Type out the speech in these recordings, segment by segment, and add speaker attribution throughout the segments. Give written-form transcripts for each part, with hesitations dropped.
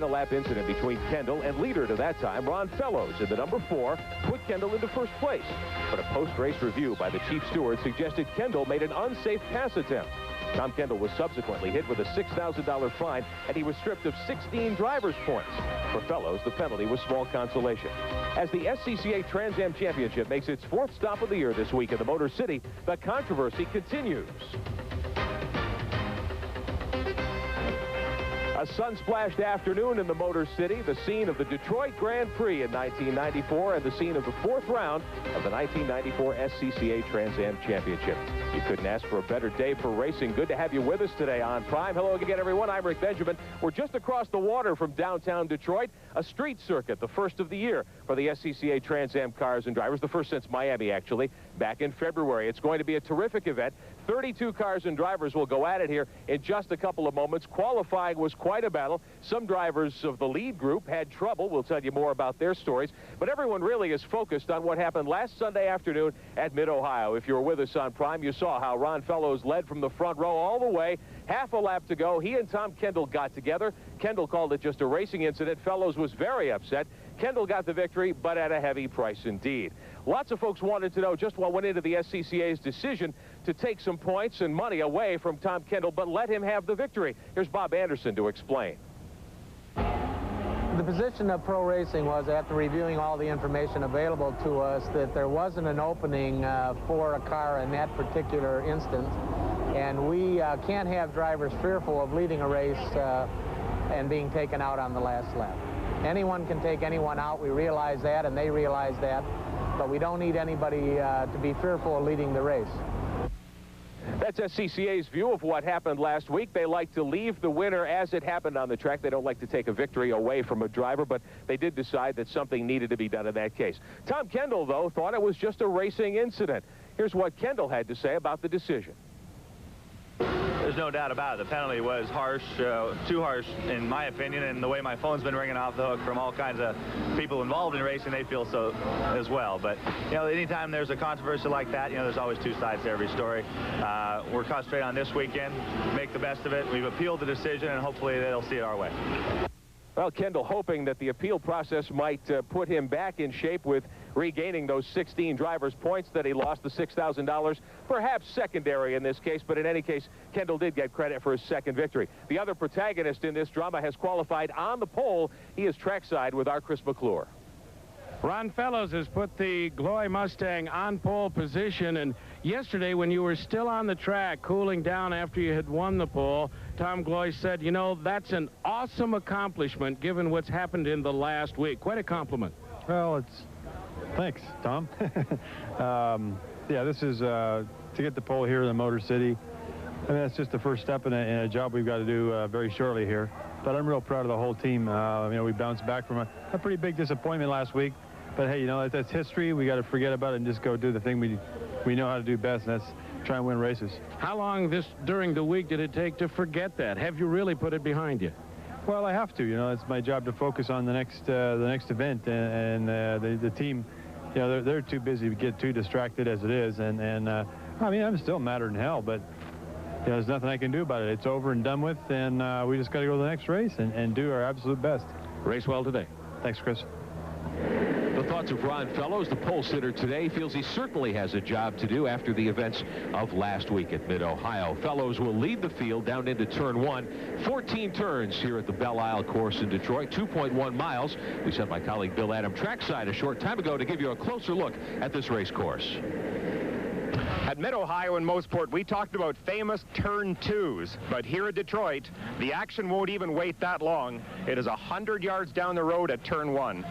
Speaker 1: Lap incident between Kendall and leader to that time, Ron Fellows, in the number 4, put Kendall into first place. But a post-race review by the chief steward suggested Kendall made an unsafe pass attempt. Tom Kendall was subsequently hit with a $6,000 fine, and he was stripped of 16 driver's points. For Fellows, the penalty was small consolation. As the SCCA Trans Am Championship makes its 4th stop of the year this week in the Motor City, the controversy continues. A sun-splashed afternoon in the Motor City, the scene of the Detroit Grand Prix in 1994 and the scene of the 4th round of the 1994 SCCA Trans Am Championship. You couldn't ask for a better day for racing. Good to have you with us today on Prime. Hello again, everyone. I'm Rick Benjamin. We're just across the water from downtown Detroit, a street circuit, the first of the year for the SCCA Trans Am cars and drivers, the first since Miami, actually, back in February. It's going to be a terrific event. 32 cars and drivers will go at it here in just a couple of moments. Qualifying was quite a battle. Some drivers of the lead group had trouble. We'll tell you more about their stories. But everyone really is focused on what happened last Sunday afternoon at Mid-Ohio. If you were with us on Prime, you saw how Ron Fellows led from the front row all the way. Half a lap to go. He and Tom Kendall got together. Kendall called it just a racing incident. Fellows was very upset. Kendall got the victory, but at a heavy price indeed. Lots of folks wanted to know just what went into the SCCA's decision to take some points and money away from Tom Kendall, but let him have the victory. Here's Bob Anderson to explain.
Speaker 2: The position of Pro Racing was, after reviewing all the information available to us, that there wasn't an opening for a car in that particular instance, and we can't have drivers fearful of leading a race and being taken out on the last lap. Anyone can take anyone out. We realize that, and they realize that, but we don't need anybody to be fearful of leading the race.
Speaker 1: That's SCCA's view of what happened last week. They like to leave the winner as it happened on the track. They don't like to take a victory away from a driver, but they did decide that something needed to be done in that case. Tom Kendall, though, thought it was just a racing incident. Here's what Kendall had to say about the decision.
Speaker 3: There's no doubt about it. The penalty was harsh, too harsh in my opinion, and the way my phone's been ringing off the hook from all kinds of people involved in racing, they feel so as well. But, you know, anytime there's a controversy like that, you know, there's always two sides to every story. We're concentrating on this weekend, make the best of it. We've appealed the decision, and hopefully they'll see it our way.
Speaker 1: Well, Kendall hoping that the appeal process might put him back in shape with regaining those 16 drivers' points that he lost, the $6,000, perhaps secondary in this case, but in any case, Kendall did get credit for his second victory. The other protagonist in this drama has qualified on the pole. He is trackside with our Chris McClure.
Speaker 4: Ron Fellows has put the Glory Mustang on pole position, and yesterday when you were still on the track cooling down after you had won the pole, Tom Glory said, you know, that's an awesome accomplishment given what's happened in the last week. Quite a compliment.
Speaker 5: Well, thanks, Tom. Yeah, this is to get the pole here in the Motor City. I mean, that's just the first step in a job we've got to do very shortly here. But I'm real proud of the whole team. You know, we bounced back from a pretty big disappointment last week. But hey, you know, that's history. We got to forget about it and just go do the thing we know how to do best, and that's try and win races.
Speaker 4: How long during the week did it take to forget that? Have you really put it behind you?
Speaker 5: Well, I have to. You know, it's my job to focus on the next event, and the team, you know, they're too busy to get too distracted as it is. And I mean, I'm still madder than hell, but you know, there's nothing I can do about it. It's over and done with, and we just got to go to the next race and do our absolute best.
Speaker 4: Race well today.
Speaker 5: Thanks, Chris.
Speaker 1: The thoughts of Ron Fellows, the pole sitter today, feels he certainly has a job to do after the events of last week at Mid-Ohio. Fellows will lead the field down into turn 1. 14 turns here at the Belle course in Detroit, 2.1 miles. We sent my colleague Bill Adam trackside a short time ago to give you a closer look at this race course.
Speaker 6: At Mid-Ohio and Mossport, we talked about famous turn 2s, but here at Detroit, the action won't even wait that long. It is 100 yards down the road at turn 1.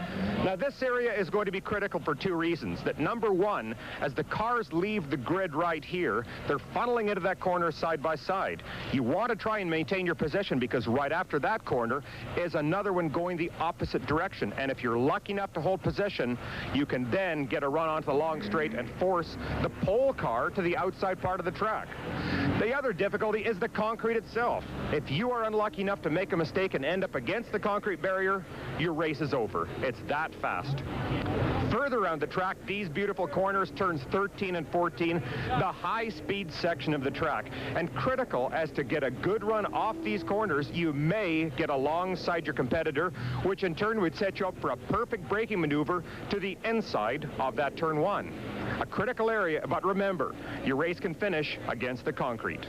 Speaker 6: Now, this area is going to be critical for two reasons. That number one, as the cars leave the grid right here, they're funneling into that corner side by side. You want to try and maintain your position because right after that corner is another one going the opposite direction. And if you're lucky enough to hold position, you can then get a run onto the long straight and force the pole car to the outside part of the track. The other difficulty is the concrete itself. If you are unlucky enough to make a mistake and end up against the concrete barrier, your race is over. It's that fast. Further around the track, these beautiful corners, turns 13 and 14, the high-speed section of the track. And critical as to get a good run off these corners, you may get alongside your competitor, which in turn would set you up for a perfect braking maneuver to the inside of that turn 1. A critical area, but remember, your race can finish against the concrete.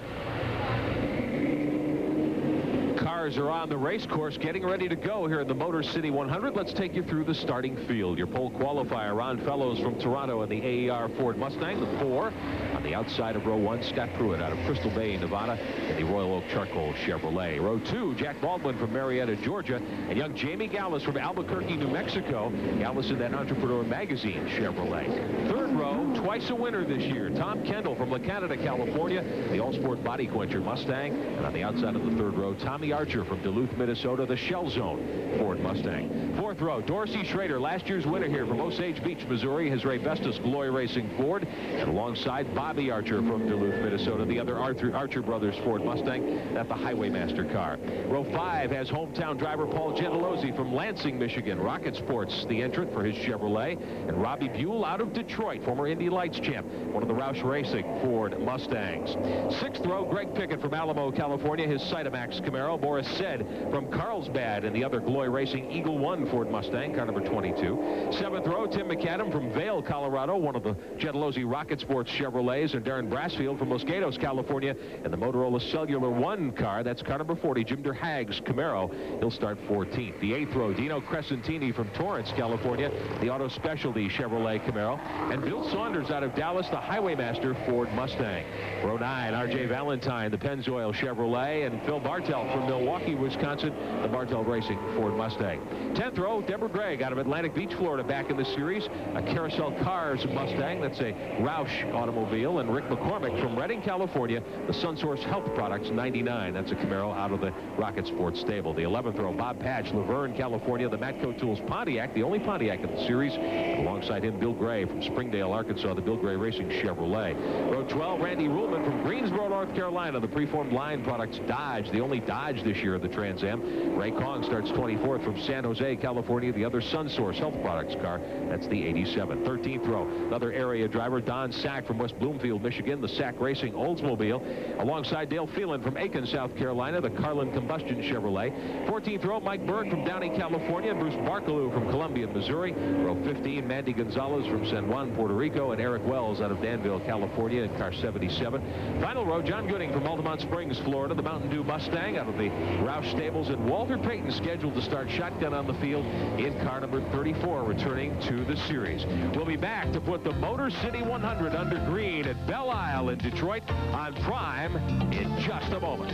Speaker 1: Cars are on the race course getting ready to go here in the Motor City 100. Let's take you through the starting field. Your pole qualifier, Ron Fellows from Toronto in the AER Ford Mustang, the 4. On the outside of row 1, Scott Pruitt out of Crystal Bay, Nevada, in the Royal Oak Charcoal Chevrolet. Row 2, Jack Baldwin from Marietta, Georgia, and young Jamie Gallus from Albuquerque, New Mexico. Gallus in that Entrepreneur Magazine Chevrolet. Third row, twice a winner this year, Tom Kendall from La Canada, California, the All-Sport Body Quencher Mustang. And on the outside of the third row, Tommy Archer from Duluth, Minnesota, the Shell Zone Ford Mustang. Fourth row, Dorsey Schrader, last year's winner here from Osage Beach, Missouri, his Ray Vestas Glory Racing Ford, and alongside Bobby Archer from Duluth, Minnesota, the other Archer Brothers Ford Mustang, that's the Highwaymaster car. Row 5 has hometown driver Paul Gentilozzi from Lansing, Michigan, Rocket Sports, the entrant for his Chevrolet, and Robbie Buell out of Detroit, former Indy Lights champ, one of the Roush Racing Ford Mustangs. Sixth row, Greg Pickett from Alamo, California, his Cytomax Camaro, Boris Said from Carlsbad, and the other Glory Racing Eagle 1 Ford Mustang, car number 22. Seventh row, Tim McAdam from Vail, Colorado, one of the Gentilozzi Rocket Sports Chevrolets, and Darren Brassfield from Los Gatos, California, and the Motorola Cellular 1 car, that's car number 40, Jim DeHaag's Camaro. He'll start 14th. The eighth row, Dino Crescentini from Torrance, California, the Auto Specialty Chevrolet Camaro, and Bill Saunders out of Dallas, the Highwaymaster Ford Mustang. Row 9, R.J. Valentine, the Pennzoil Chevrolet, and Phil Bartell from Milwaukee, Wisconsin, the Bartell Racing Ford Mustang. 10th row, Deborah Gregg out of Atlantic Beach, Florida, back in the series, a Carousel Cars Mustang, that's a Roush automobile, and Rick McCormick from Redding, California, the SunSource Health Products 99, that's a Camaro out of the Rocket Sports stable. The 11th row, Bob Patch, Laverne, California, the Matco Tools Pontiac, the only Pontiac in the series, and alongside him, Bill Gray from Springdale, Arkansas, the Bill Gray Racing Chevrolet. Row 12, Randy Ruhlman from Greensboro, North Carolina, the Preformed Line Products Dodge, the only Dodge this year of the Trans Am. Ray Kong starts 24th from San Jose, California, the other SunSource Health Products car, that's the 87. 13th row, another area driver, Don Sack from West Bloomfield, Michigan, the Sack Racing Oldsmobile, alongside Dale Phelan from Aiken, South Carolina, the Carlin Combustion Chevrolet. 14th row, Mike Berg from Downey, California, Bruce Barkaloo from Columbia, Missouri. Row 15, Mandy Gonzalez from San Juan, Puerto Rico, and Eric Wells out of Danville, California, in car 77. Final row, John Gooding from Altamont Springs, Florida, the Mountain Dew Mustang out of the Roush Stables, and Walter Payton scheduled to start shotgun on the field in car number 34, returning to the series. We'll be back to put the Motor City 100 under green at Belle Isle in Detroit on Prime in just a moment.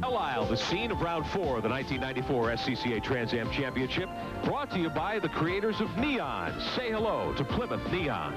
Speaker 1: Belle Isle, the scene of round 4 of the 1994 SCCA Trans Am Championship, brought to you by the creators of Neon. Say hello to Plymouth Neon.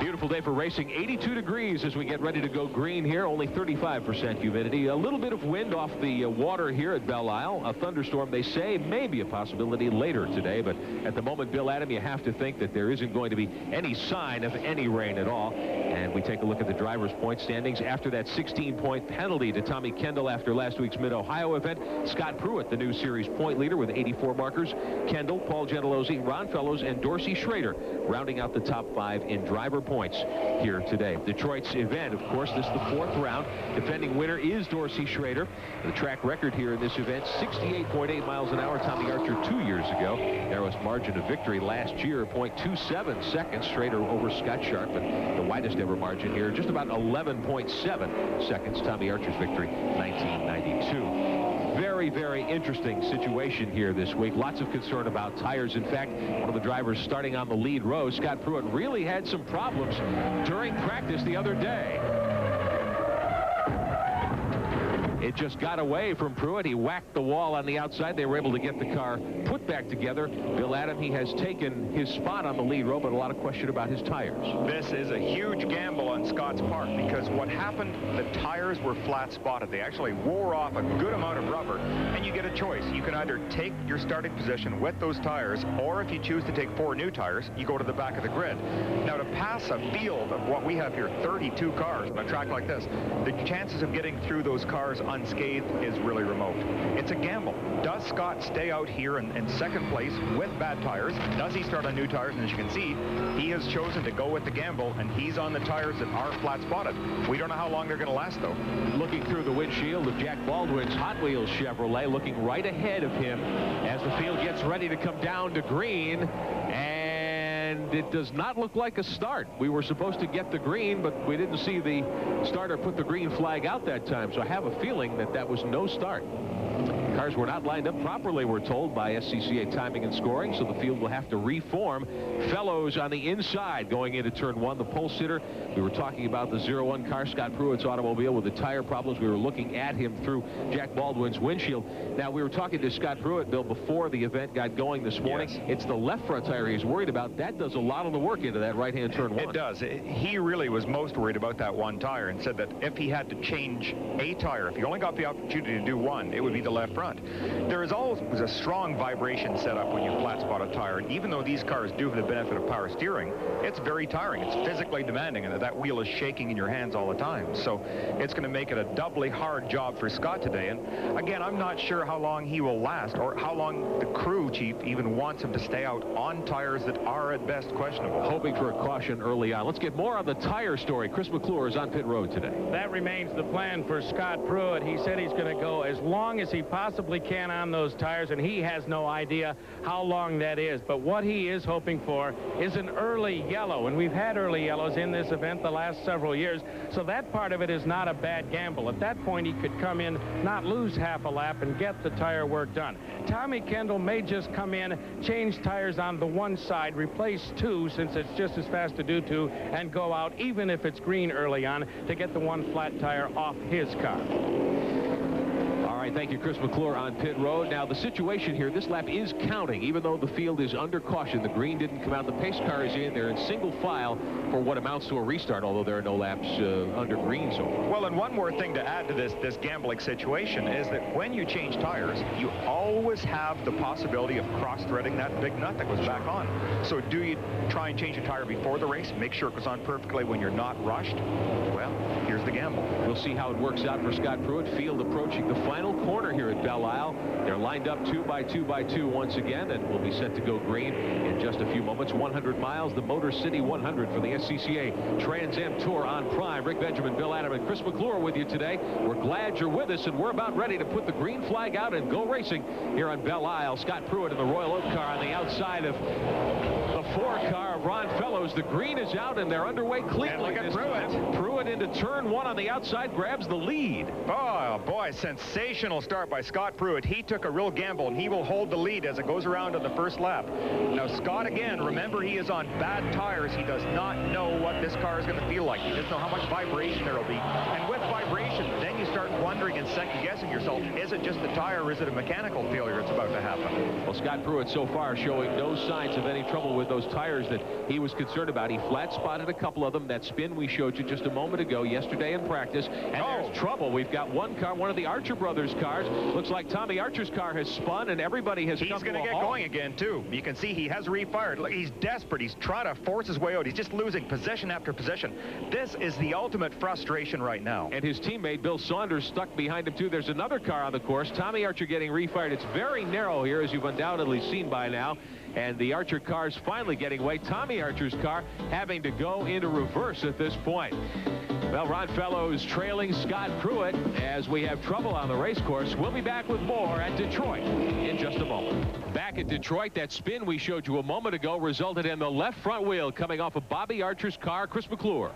Speaker 1: Beautiful day for racing, 82 degrees as we get ready to go green here, only 35% humidity. A little bit of wind off the water here at Belle Isle. A thunderstorm, they say, may be a possibility later today, but at the moment, Bill Adam, you have to think that there isn't going to be any sign of any rain at all. And we take a look at the driver's point standings after that 16-point penalty to Tommy Kendall after last week's Mid-Ohio event. Scott Pruitt, the new series point leader with 84 markers. Kendall, Paul Gentilozzi, Ron Fellows, and Dorsey Schrader rounding out the top 5 in driver points here today. Detroit's event, of course, this is the 4th round. Defending winner is Dorsey Schrader. The track record here in this event, 68.8 miles an hour. Tommy Archer 2 years ago. Narrowest margin of victory last year, 0.27 seconds. Schrader over Scott Sharp, and the widest ever margin here, just about 11.7 seconds. Tommy Archer's victory, 1992. Very, very interesting situation here this week. Lots of concern about tires. In fact, one of the drivers starting on the lead row, Scott Pruitt, really had some problems during practice the other day. It just got away from Pruitt. He whacked the wall on the outside. They were able to get the car put back together. Bill Adam, he has taken his spot on the lead row, but a lot of question about his tires.
Speaker 6: This is a huge gamble on Scott's part, because what happened, the tires were flat spotted. They actually wore off a good amount of rubber, and you get a choice. You can either take your starting position with those tires, or if you choose to take 4 new tires, you go to the back of the grid. Now, to pass a field of what we have here, 32 cars on a track like this, the chances of getting through those cars unscathed is really remote. It's a gamble. Does Scott stay out here in second place with bad tires? Does he start on new tires? And as you can see, he has chosen to go with the gamble, and he's on the tires that are flat spotted. We don't know how long they're going to last, though.
Speaker 1: Looking through the windshield of Jack Baldwin's Hot Wheels Chevrolet, looking right ahead of him as the field gets ready to come down to green, and it does not look like a start. We were supposed to get the green, but we didn't see the starter put the green flag out that time, so I have a feeling that that was no start. Cars were not lined up properly, we're told, by SCCA timing and scoring, so the field will have to reform. Fellows on the inside going into turn one. The pole sitter, we were talking about the 01 car, Scott Pruitt's automobile, with the tire problems. We were looking at him through Jack Baldwin's windshield. Now, we were talking to Scott Pruitt, Bill, before the event got going this morning. Yes. It's the left front tire he's worried about. That does a lot of the work into that right-hand turn one.
Speaker 6: It does. He really was most worried about that one tire and said that if he had to change a tire, if he only got the opportunity to do one, it would be the left front. There is always a strong vibration set up when you flat spot a tire, and even though these cars do have the benefit of power steering, it's very tiring. It's physically demanding, and that wheel is shaking in your hands all the time. So it's going to make it a doubly hard job for Scott today. And again, I'm not sure how long he will last, or how long the crew chief even wants him to stay out on tires that are at best questionable.
Speaker 1: Hoping for a caution early on. Let's get more on the tire story. Chris McClure is on pit road today.
Speaker 4: That remains the plan for Scott Pruitt. He said he's going to go as long as he possibly can on those tires, and he has no idea how long that is. But what he is hoping for is an early yellow, and we've had early yellows in this event the last several years, so that part of it is not a bad gamble. At that point, he could come in, not lose half a lap, and get the tire work done. Tommy Kendall may just come in, change tires on the one side, replace two, since it's just as fast to do two, and go out, even if it's green early on, to get the one flat tire off his car.
Speaker 1: All right, thank you, Chris McClure on pit road. Now, the situation here, this lap is counting, even though the field is under caution. The green didn't come out. The pace car is in. They're in single file for what amounts to a restart, although there are no laps under green so far.
Speaker 6: Well, and one more thing to add to this gambling situation is that when you change tires, you always have the possibility of cross-threading that big nut that goes back on. So do you try and change a tire before the race, make sure it goes on perfectly when you're not rushed? Well, here's the gamble.
Speaker 1: We'll see how it works out for Scott Pruitt. Field approaching the final corner here at Belle Isle. They're lined up 2 by 2 by 2 once again, and will be set to go green in just a few moments. 100 miles, the Motor City 100 for the SCCA Trans Am Tour on Prime. Rick Benjamin, Bill Adam, and Chris McClure with you today. We're glad you're with us, and we're about ready to put the green flag out and go racing here on Belle Isle. Scott Pruitt in the Royal Oak car on the outside of the 4 car of Ron Fellows. The green is out, and they're underway cleanly.
Speaker 6: And look at Pruitt.
Speaker 1: Pruitt into turn 1 on the outside, grabs the lead.
Speaker 6: Oh, boy, sensational start by Scott Pruitt. He took a real gamble, and he will hold the lead as it goes around on the first lap. Now, Scott, again, remember, he is on bad tires. He does not know what this car is going to feel like. He doesn't know how much vibration there will be. And with vibration, then you start wondering and second-guessing yourself, is it just the tire, or is it a mechanical failure that's about to happen?
Speaker 1: Well, Scott Pruitt so far showing no signs of any trouble with those tires that he was concerned about. He flat-spotted a couple of them. That spin we showed you just a moment ago yesterday in practice. And there's trouble. We've got one car, one of the Archer brothers' cars. Looks like Tommy Archer's car has spun, and everybody has come to a halt.
Speaker 6: He's going to get going again, too. You can see he has refired. Look, he's desperate. He's trying to force his way out. He's just losing position after position. This is the ultimate frustration right now.
Speaker 1: And his teammate, Bill Saunders, stuck behind him, too. There's another car on the course. Tommy Archer getting refired. It's very narrow here, as you've undoubtedly seen by now. And the Archer car's finally getting away. Tommy Archer's car having to go into reverse at this point. Well, Ron Fellows trailing Scott Pruitt as we have trouble on the race course. We'll be back with more at Detroit in just a moment. Back at Detroit, that spin we showed you a moment ago resulted in the left front wheel coming off of Bobby Archer's car. Chris McClure.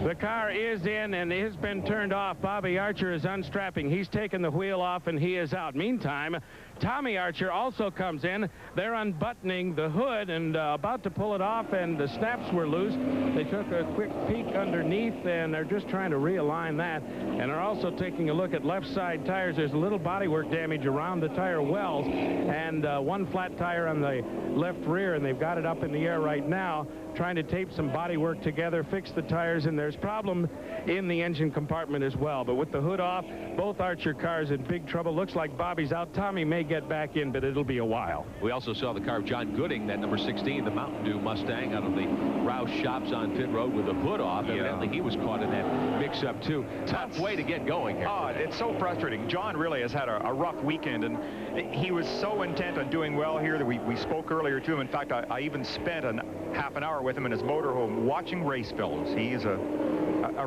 Speaker 4: The car is in and has been turned off. Bobby Archer is unstrapping. He's taken the wheel off and he is out. Meantime, Tommy Archer also comes in. They're unbuttoning the hood and about to pull it off, and the snaps were loose. They took a quick peek underneath, and they're just trying to realign that, and are also taking a look at left side tires. There's a little bodywork damage around the tire wells, and one flat tire on the left rear, and they've got it up in the air right now. trying to tape some body work together, fix the tires, and there's problem in the engine compartment as well. But with the hood off, both Archer cars in big trouble. Looks like Bobby's out. Tommy may get back in, but it'll be a while.
Speaker 1: We also saw the car of John Gooding, that number 16, the Mountain Dew Mustang, out of the Roush shops on pit road with the hood off. Evidently, he was caught in that mix-up, too. Tough way to get going here.
Speaker 6: Oh, it's so frustrating. John really has had a rough weekend, and he was so intent on doing well here that we spoke earlier to him. In fact, I even spent half an hour with him in his motorhome watching race films. He's a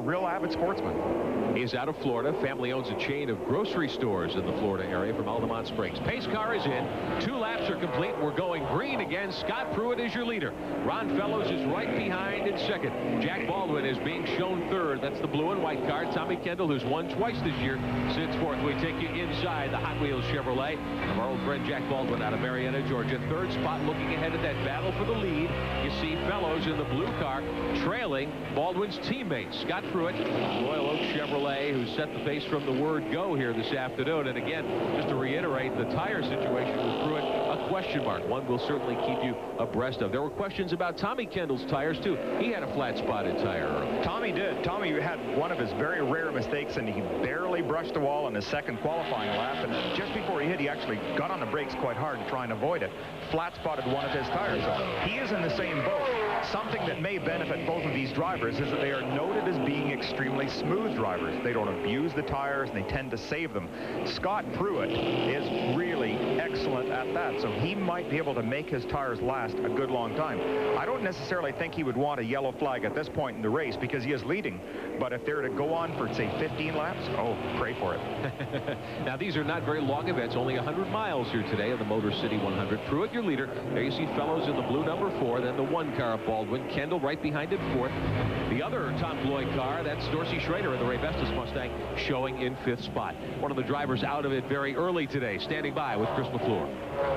Speaker 6: real avid sportsman.
Speaker 1: He's out of Florida. Family owns a chain of grocery stores in the Florida area from Altamont Springs. Pace car is in. 2 laps are complete. We're going green again. Scott Pruitt is your leader. Ron Fellows is right behind in second. Jack Baldwin is being shown third. That's the blue and white car. Tommy Kendall, who's won twice this year, sits fourth. We take you inside the Hot Wheels Chevrolet of our old friend Jack Baldwin out of Marietta, Georgia. Third spot, looking ahead of that battle for the lead. You see Fellows in the blue car trailing Baldwin's teammate, Scott Pruitt, Royal Oak Chevrolet, who set the pace from the word go here this afternoon. And again, just to reiterate, the tire situation with Pruitt, a question mark. One we'll certainly keep you abreast of. There were questions about Tommy Kendall's tires, too. He had a flat-spotted tire early.
Speaker 6: Tommy did. Tommy had one of his very rare mistakes, and he barely brushed the wall in his second qualifying lap. And just before he hit, he actually got on the brakes quite hard to try and avoid it. Flat-spotted one of his tires. So he is in the same boat. Something that may benefit both of these drivers is that they are noted as being extremely smooth drivers. They don't abuse the tires, and they tend to save them. Scott Pruitt is really excellent at that, so he might be able to make his tires last a good long time. I don't necessarily think he would want a yellow flag at this point in the race because he is leading, but if they're to go on for, say, 15 laps, oh, pray for it.
Speaker 1: Now, these are not very long events, only 100 miles here today in the Motor City 100. Pruitt, your leader. There you see Fellows in the blue number 4, then the 1 car of Baldwin. Kendall right behind it, 4th. The other Tom Floyd car, that's Dorsey Schrader in the Ray Vestas Mustang, showing in 5th spot. One of the drivers out of it very early today, standing by with Chris McClure.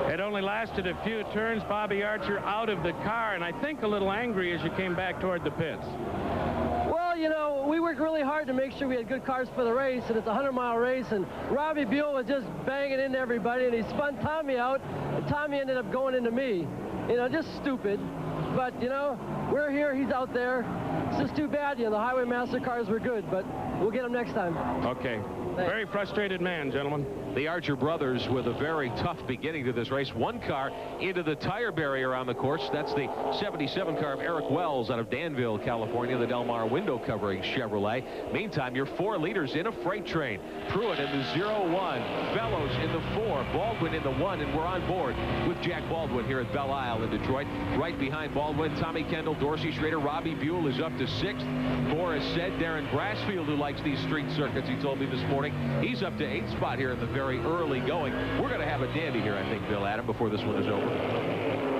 Speaker 4: It only lasted a few turns. Bobby Archer out of the car, and I think a little angry as you came back toward the pits.
Speaker 7: Well, you know, we worked really hard to make sure we had good cars for the race, and it's a 100-mile race, and Robbie Buell was just banging into everybody, and he spun Tommy out, and Tommy ended up going into me. You know, just stupid. But, you know, we're here, he's out there. It's just too bad, you know, the Highway Master cars were good, but we'll get them next time.
Speaker 4: Okay. Very frustrated man, gentlemen.
Speaker 1: The Archer brothers with a very tough beginning to this race. 1 car into the tire barrier on the course. That's the 77 car of Eric Wells out of Danville, California, the Del Mar window covering Chevrolet. Meantime, your 4 leaders in a freight train. Pruitt in the 0-1, Fellows in the 4, Baldwin in the 1, and we're on board with Jack Baldwin here at Belle Isle in Detroit. Right behind Baldwin, Tommy Kendall, Dorsey Schrader, Robbie Buell is up to 6th. Boris said Darren Brassfield, who likes these street circuits, he told me this morning, he's up to 8th spot here in the very early going. We're going to have a dandy here, I think, Bill Adam, before this one is over.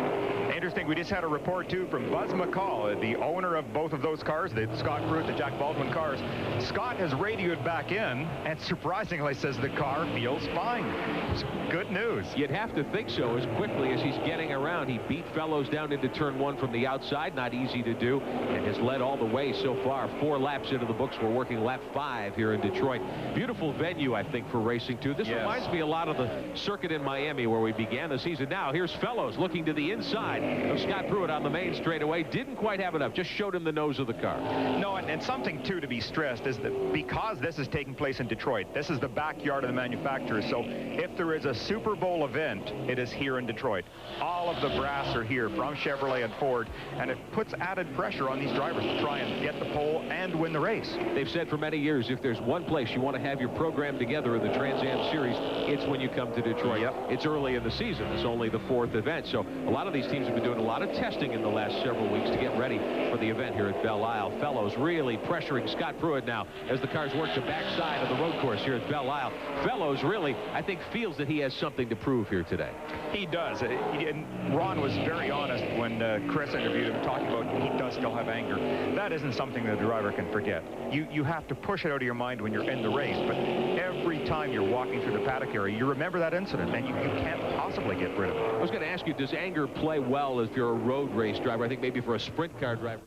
Speaker 6: Interesting, we just had a report, too, from Buzz McCall, the owner of both of those cars, the Scott Pruitt, the Jack Baldwin cars. Scott has radioed back in and surprisingly says the car feels fine. It's good news.
Speaker 1: You'd have to think so. As quickly as he's getting around, he beat Fellows down into turn 1 from the outside. Not easy to do, and has led all the way so far. 4 laps into the books. We're working lap 5 here in Detroit. Beautiful venue, I think, for racing, too. This reminds me a lot of the circuit in Miami where we began the season. Now, here's Fellows looking to the inside of Scott Pruitt on the main straightaway. Didn't quite have enough. Just showed him the nose of the car.
Speaker 6: No, and something, too, to be stressed is that because this is taking place in Detroit, this is the backyard of the manufacturer. So if there is a Super Bowl event, it is here in Detroit. All of the brass are here from Chevrolet and Ford, and it puts added pressure on these drivers to try and get the pole and win the race.
Speaker 1: They've said for many years, if there's one place you want to have your program together in the Trans Am Series, it's when you come to Detroit.
Speaker 6: Yep.
Speaker 1: It's early in the season. It's only the 4th event. So a lot of these teams have been doing a lot of testing in the last several weeks to get ready for the event here at Belle Isle. Fellows really pressuring Scott Pruitt now as the cars work the backside of the road course here at Belle Isle. Fellows really, I think, feels that he has something to prove here today.
Speaker 6: He does. And Ron was very honest when Chris interviewed him, talking about he does still have anger. That isn't something that a driver can forget. You have to push it out of your mind when you're in the race, but every time you're walking through the paddock area, you remember that incident, and you can't possibly get rid of it.
Speaker 1: I was going to ask you, does anger play well if you're a road race driver? I think maybe for a sprint car driver.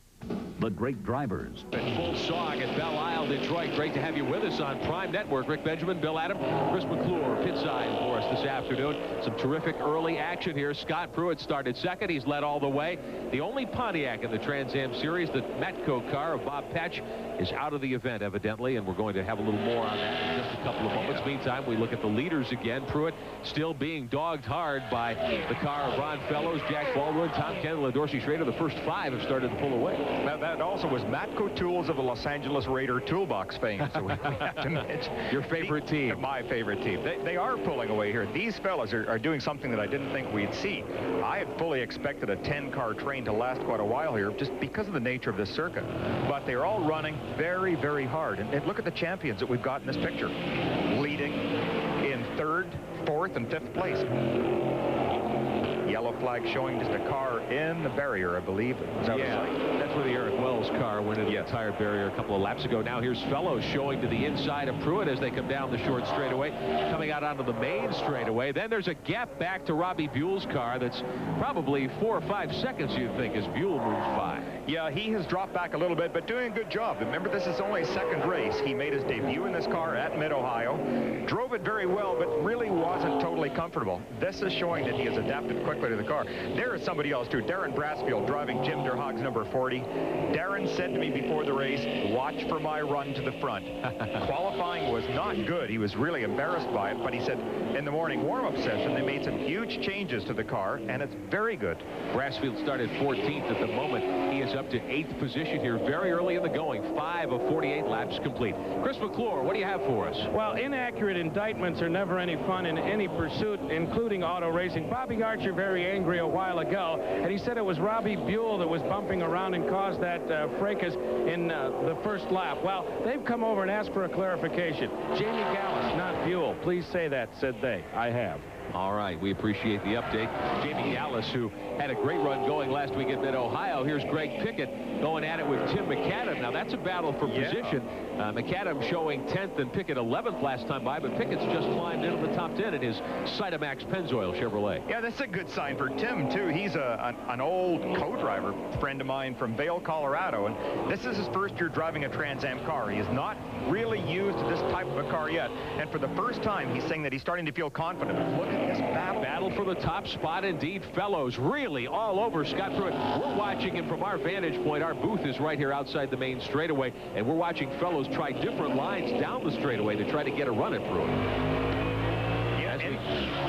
Speaker 8: The great drivers.
Speaker 1: Full song at Belle Isle, Detroit. Great to have you with us on Prime Network. Rick Benjamin, Bill Adam, Chris McClure, pit side for us this afternoon.
Speaker 9: afternoon. Some terrific early action here. Scott Pruitt started second. He's led all the way. The only Pontiac in the Trans Am Series, the Matco car of Bob Patch, is out of the event, evidently, and we're going to have a little more on that in just a couple of moments. Meantime, we look at the leaders again. Pruitt still being dogged hard by the car of Ron Fellows, Jack Baldwin, Tom Kendall, and Dorsey Schrader. The first 5 have started to pull away.
Speaker 6: That also was Matco Tools of the Los Angeles Raider toolbox fame. So we have to mention
Speaker 9: your favorite team.
Speaker 6: My favorite team. They are pulling away here. These fellas are doing something that I didn't think we'd see. I had fully expected a 10-car train to last quite a while here, just because of the nature of this circuit. But they're all running very, very hard. And look at the champions that we've got in this picture, leading in 3rd, 4th, and 5th place. Yellow flag showing just a car in the barrier, I believe.
Speaker 9: Yeah, that's where the Eric Wells car went into the tire barrier a couple of laps ago. Now here's Fellows showing to the inside of Pruitt as they come down the short straightaway, coming out onto the main straightaway. Then there's a gap back to Robbie Buell's car that's probably 4 or 5 seconds, you'd think, as Buell moves by.
Speaker 6: Yeah, he has dropped back a little bit, but doing a good job. Remember, this is only his 2nd race. He made his debut in this car at Mid-Ohio, drove it very well, but really wasn't totally comfortable. This is showing that he has adapted quickly to the car. There is somebody else too, Darren Brasfield, driving Jim Derhog's number 40. Darren said to me before the race, watch for my run to the front. Qualifying was not good. He was really embarrassed by it, but he said in the morning warm-up session they made some huge changes to the car, and it's very good.
Speaker 9: Brasfield started 14th at the moment. He is up to 8th position here very early in the going. 5 of 48 laps complete. Chris McClure, what do you have for us?
Speaker 4: Well, inaccurate indictments are never any fun in any pursuit, including auto racing. Bobby Archer very angry a while ago, and he said it was Robbie Buell that was bumping around and caused that fracas in the first lap. Well, they've come over and asked for a clarification. Jamie Gallus, not Buell. Please say that, said they. I have.
Speaker 9: All right, we appreciate the update. Jamie Gallus, who had a great run going last week at Mid-Ohio. Here's Greg Pickett going at it with Tim McAdam. Now, that's a battle for position. McAdam showing 10th and Pickett 11th last time by, but Pickett's just climbed into the top 10 in his Cytomax Pennzoil Chevrolet.
Speaker 6: Yeah, that's a good sign for Tim, too. He's an old co-driver friend of mine from Vail, Colorado, and this is his first year driving a Trans Am car. He has not really used this type of a car yet, and for the first time, he's saying that he's starting to feel confident. Look at this battle
Speaker 9: for the top spot, indeed. Fellows really all over Scott Pruitt. We're watching him from our vantage point. Our booth is right here outside the main straightaway, and we're watching Fellows try different lines down the straightaway to try to get a run at Pruitt.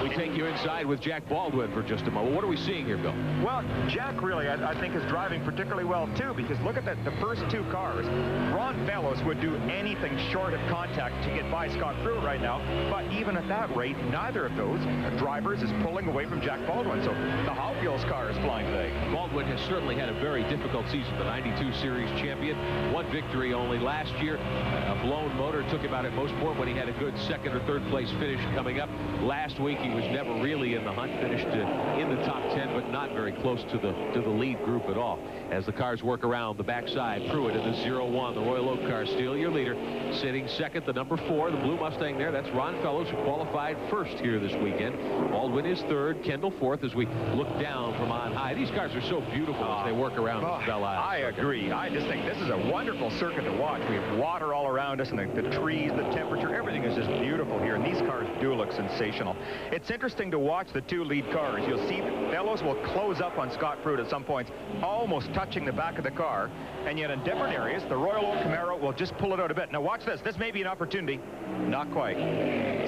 Speaker 9: We take you inside with Jack Baldwin for just a moment. What are we seeing here, Bill?
Speaker 6: Well, Jack really, I think, is driving particularly well, too, because look at the first 2 cars. Ron Fellows would do anything short of contact to get by Scott Pruitt right now, but even at that rate, neither of those drivers is pulling away from Jack Baldwin, so the Hot Wheels car is flying today.
Speaker 9: Baldwin has certainly had a very difficult season, the 92 Series champion. 1 victory only last year. A blown motor took him out at Mosport when he had a good 2nd or 3rd place finish coming up. Last week, he was never really in the hunt, finished in the top 10, but not very close to the lead group at all. As the cars work around the backside, Pruitt in the 0-1, the Royal Oak car, still your leader. Sitting 2nd, the number 4, the blue Mustang there. That's Ron Fellows, who qualified 1st here this weekend. Baldwin is 3rd, Kendall 4th as we look down from on high. These cars are so beautiful as they work around this Belle Isle.
Speaker 6: I agree. I just think this is a wonderful circuit to watch. We have water all around us, and the trees, the temperature, everything is just beautiful here, and these cars do look sensational. It's interesting to watch the 2 lead cars. You'll see that Fellows will close up on Scott Pruitt at some points, almost touching the back of the car, and yet in different areas, the Royal Oak Camaro will just pull it out a bit. Now watch this. This may be an opportunity. Not quite.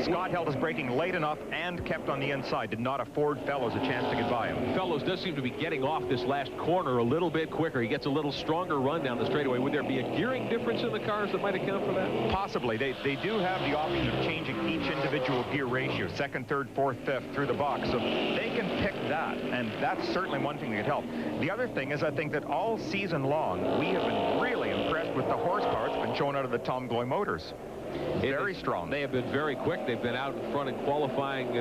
Speaker 6: Scott held his braking late enough and kept on the inside. Did not afford Fellows a chance to get by him.
Speaker 9: Fellows does seem to be getting off this last corner a little bit quicker. He gets a little stronger run down the straightaway. Would there be a gearing difference in the cars that might account for that?
Speaker 6: Possibly. They do have the option of changing each individual gear ratio, 2nd, 3rd, 4th, 5th through the box. So they can pick that, and that's certainly one thing that could help. The other thing is I think that all season long, we have been really impressed with the horsepower that's been shown out of the Tom Gloy motors. Very strong.
Speaker 9: They have been very quick. They've been out in front in qualifying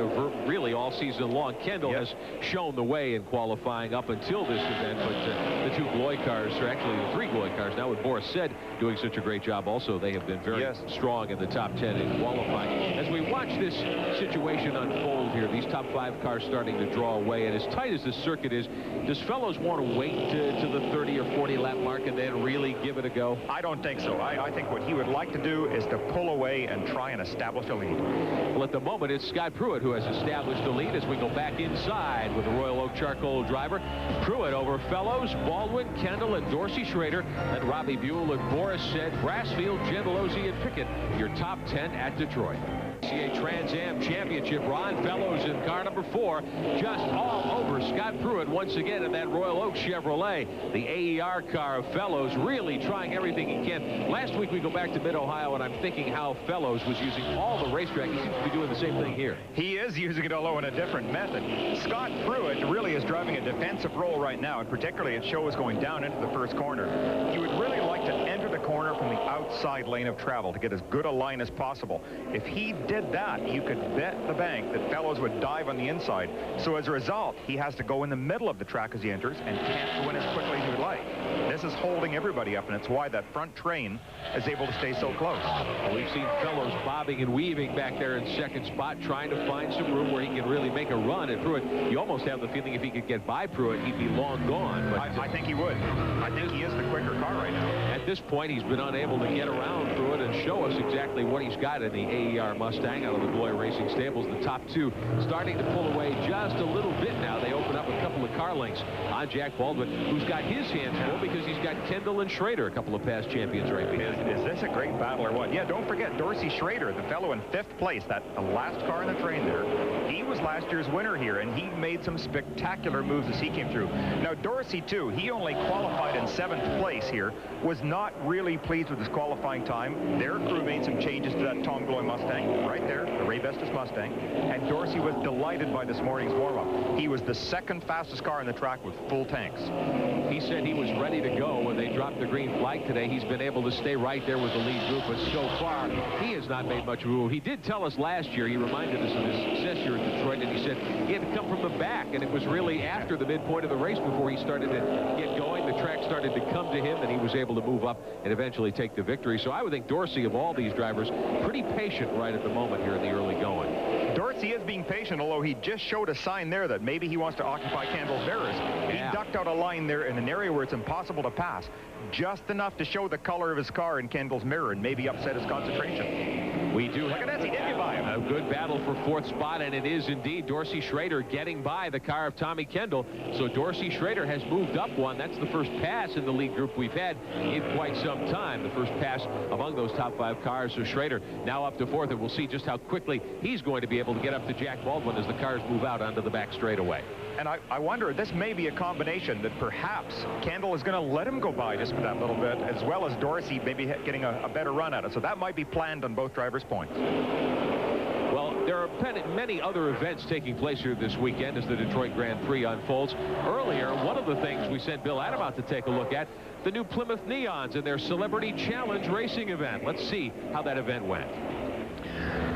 Speaker 9: really all season long. Kendall has shown the way in qualifying up until this event, but the 2 Gloy cars, or actually the 3 Gloy cars now with Boris Said doing such a great job also. They have been very strong in the top 10 in qualifying. As we watch this situation unfold here, these top 5 cars starting to draw away, and as tight as this circuit is, does Fellows want to wait to the 30 or 40 lap mark and then really give it a go?
Speaker 6: I don't think so. I think what he would like to do is to pull pull away and try and establish a lead.
Speaker 9: Well, at the moment, it's Scott Pruitt who has established the lead as we go back inside with the Royal Oak Charcoal driver. Pruitt over Fellows, Baldwin, Kendall, and Dorsey Schrader. Then Robbie Buell and Boris said, Brassfield, Gentilozzi, and Pickett, your top 10 at Detroit. SCCA Trans Am Championship. Ron Fellows in car number 4, just all over Scott Pruitt once again in that Royal Oak Chevrolet. The AER car of Fellows really trying everything he can. Last week we go back to Mid-Ohio, and I'm thinking how Fellows was using all the racetrack. He seems to be doing the same thing here.
Speaker 6: He is using it, although in a different method. Scott Pruitt really is driving a defensive role right now, and particularly it shows going down into the first corner. He would really like to enter the corner from the outside lane of travel to get as good a line as possible. If he did that, you could bet the bank that Fellows would dive on the inside. So as a result, he has to go in the middle of the track as he enters and can't go in as quickly as he would like. This is holding everybody up, and it's why that front train is able to stay so close.
Speaker 9: Well, we've seen Fellows bobbing and weaving back there in second spot, trying to find some room where he can really make a run at Pruitt. You almost have the feeling if he could get by Pruitt, he'd be long gone. But
Speaker 6: I think he would. I think he is the quicker car right now.
Speaker 9: At this point, he's been unable to get around Pruitt and show us exactly what he's got in the AER Mustang out of the Glory Racing stables. The top 2 starting to pull away just a little bit now. They open up a couple of car lengths on Jack Baldwin, who's got his hands full because he's got Kendall and Schrader, a couple of past champions right behind.
Speaker 6: Is this a great battle or what? Yeah, don't forget Dorsey Schrader, the fellow in 5th place, that last car in the train there. He was last year's winner here, and he made some spectacular moves as he came through. Now, Dorsey, too, he only qualified in 7th place here, was not really pleased with his qualifying time. Their crew made some changes to that Tom Gloy Mustang right there, the Ray Bestis Mustang, and Dorsey was delighted by this morning's warm-up. He was the 2nd fastest car on the track with full tanks.
Speaker 9: He said he was ready to go when they dropped the green flag today. He's been able to stay right there with the lead group, but so far he has not made much room. He did tell us last year, he reminded us of his success here in Detroit, and he said he had to come from the back, and it was really after the midpoint of the race before he started to get going. The track started to come to him, and he was able to move up and eventually take the victory. So I would think Dorsey, of all these drivers, pretty patient right at the moment here in the early going.
Speaker 6: Dorsey is being patient, although he just showed a sign there that maybe he wants to occupy Kendall's mirrors.
Speaker 9: Yeah.
Speaker 6: He ducked out a line there in an area where it's impossible to pass, just enough to show the color of his car in Kendall's mirror and maybe upset his concentration.
Speaker 9: We do
Speaker 6: Look at this, he did get by him.
Speaker 9: A good battle for 4th spot, and it is indeed Dorsey Schrader getting by the car of Tommy Kendall. So Dorsey Schrader has moved up one. That's the first pass in the lead group we've had in quite some time. The first pass among those top 5 cars. So Schrader now up to 4th, and we'll see just how quickly he's going to be able to get up to Jack Baldwin as the cars move out onto the back straightaway.
Speaker 6: And I wonder, this may be a combination that perhaps Kendall is going to let him go by just for that little bit, as well as Dorsey maybe getting a better run at it. So that might be planned on both drivers' points.
Speaker 9: Well, there are many other events taking place here this weekend as the Detroit Grand Prix unfolds. Earlier, one of the things we sent Bill Adam out to take a look at, the new Plymouth Neons and their Celebrity Challenge racing event. Let's see how that event went.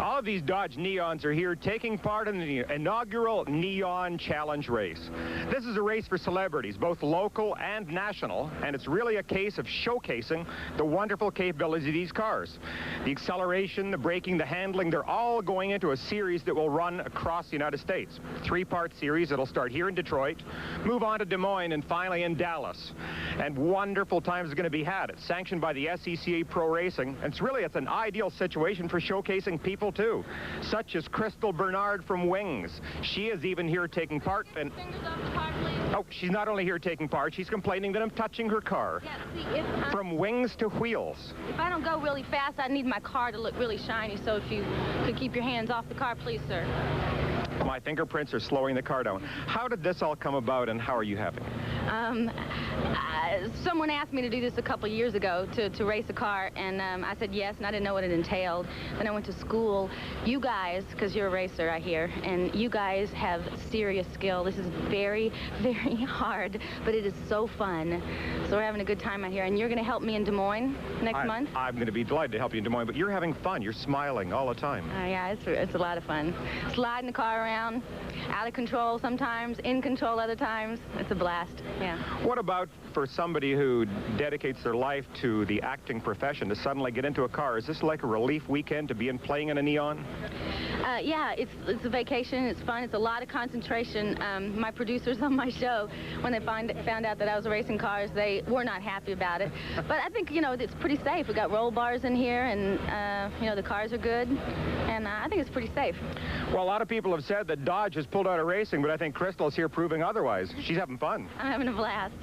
Speaker 6: All of these Dodge Neons are here taking part in the inaugural Neon Challenge race. This is a race for celebrities, both local and national, and it's really a case of showcasing the wonderful capabilities of these cars. The acceleration, the braking, the handling, they're all going into a series that will run across the United States. 3-part series. It'll start here in Detroit, move on to Des Moines, and finally in Dallas. And wonderful times are going to be had. It's sanctioned by the SCCA Pro Racing, and it's an ideal situation for showcasing people too, such as Crystal Bernard from Wings. She is even here taking part. And oh, she's not only here taking part, she's complaining that I'm touching her car.
Speaker 10: Yeah, see,
Speaker 6: from wings to wheels.
Speaker 10: If I don't go really fast, I need my car to look really shiny. So if you could keep your hands off the car, please, sir.
Speaker 6: My fingerprints are slowing the car down. How did this all come about, and how are you having it?
Speaker 10: Someone asked me to do this a couple years ago to race a car, and I said yes, and I didn't know what it entailed. Then I went to school. You guys, because you're a racer, I hear, and you guys have serious skill. This is very, very hard, but it is so fun. So we're having a good time out here, and you're going to help me in Des Moines next month?
Speaker 6: I'm going to be delighted to help you in Des Moines, but you're having fun. You're smiling all the time.
Speaker 10: Yeah, it's a lot of fun. Sliding the car around, out of control sometimes, in control other times. It's a blast, yeah.
Speaker 6: What about for somebody who dedicates their life to the acting profession to suddenly get into a car? Is this like a relief weekend to be playing in a Neon?
Speaker 10: Yeah, it's a vacation. It's fun. It's a lot of concentration. My producers on my show, when they found out that I was racing cars, they were not happy about it. But I think, you know, it's pretty safe. We got roll bars in here, and you know, the cars are good, and I think it's pretty safe.
Speaker 6: Well, a lot of people have said that Dodge has pulled out of racing, but I think Crystal's here proving otherwise. She's having fun.
Speaker 10: I'm having a blast.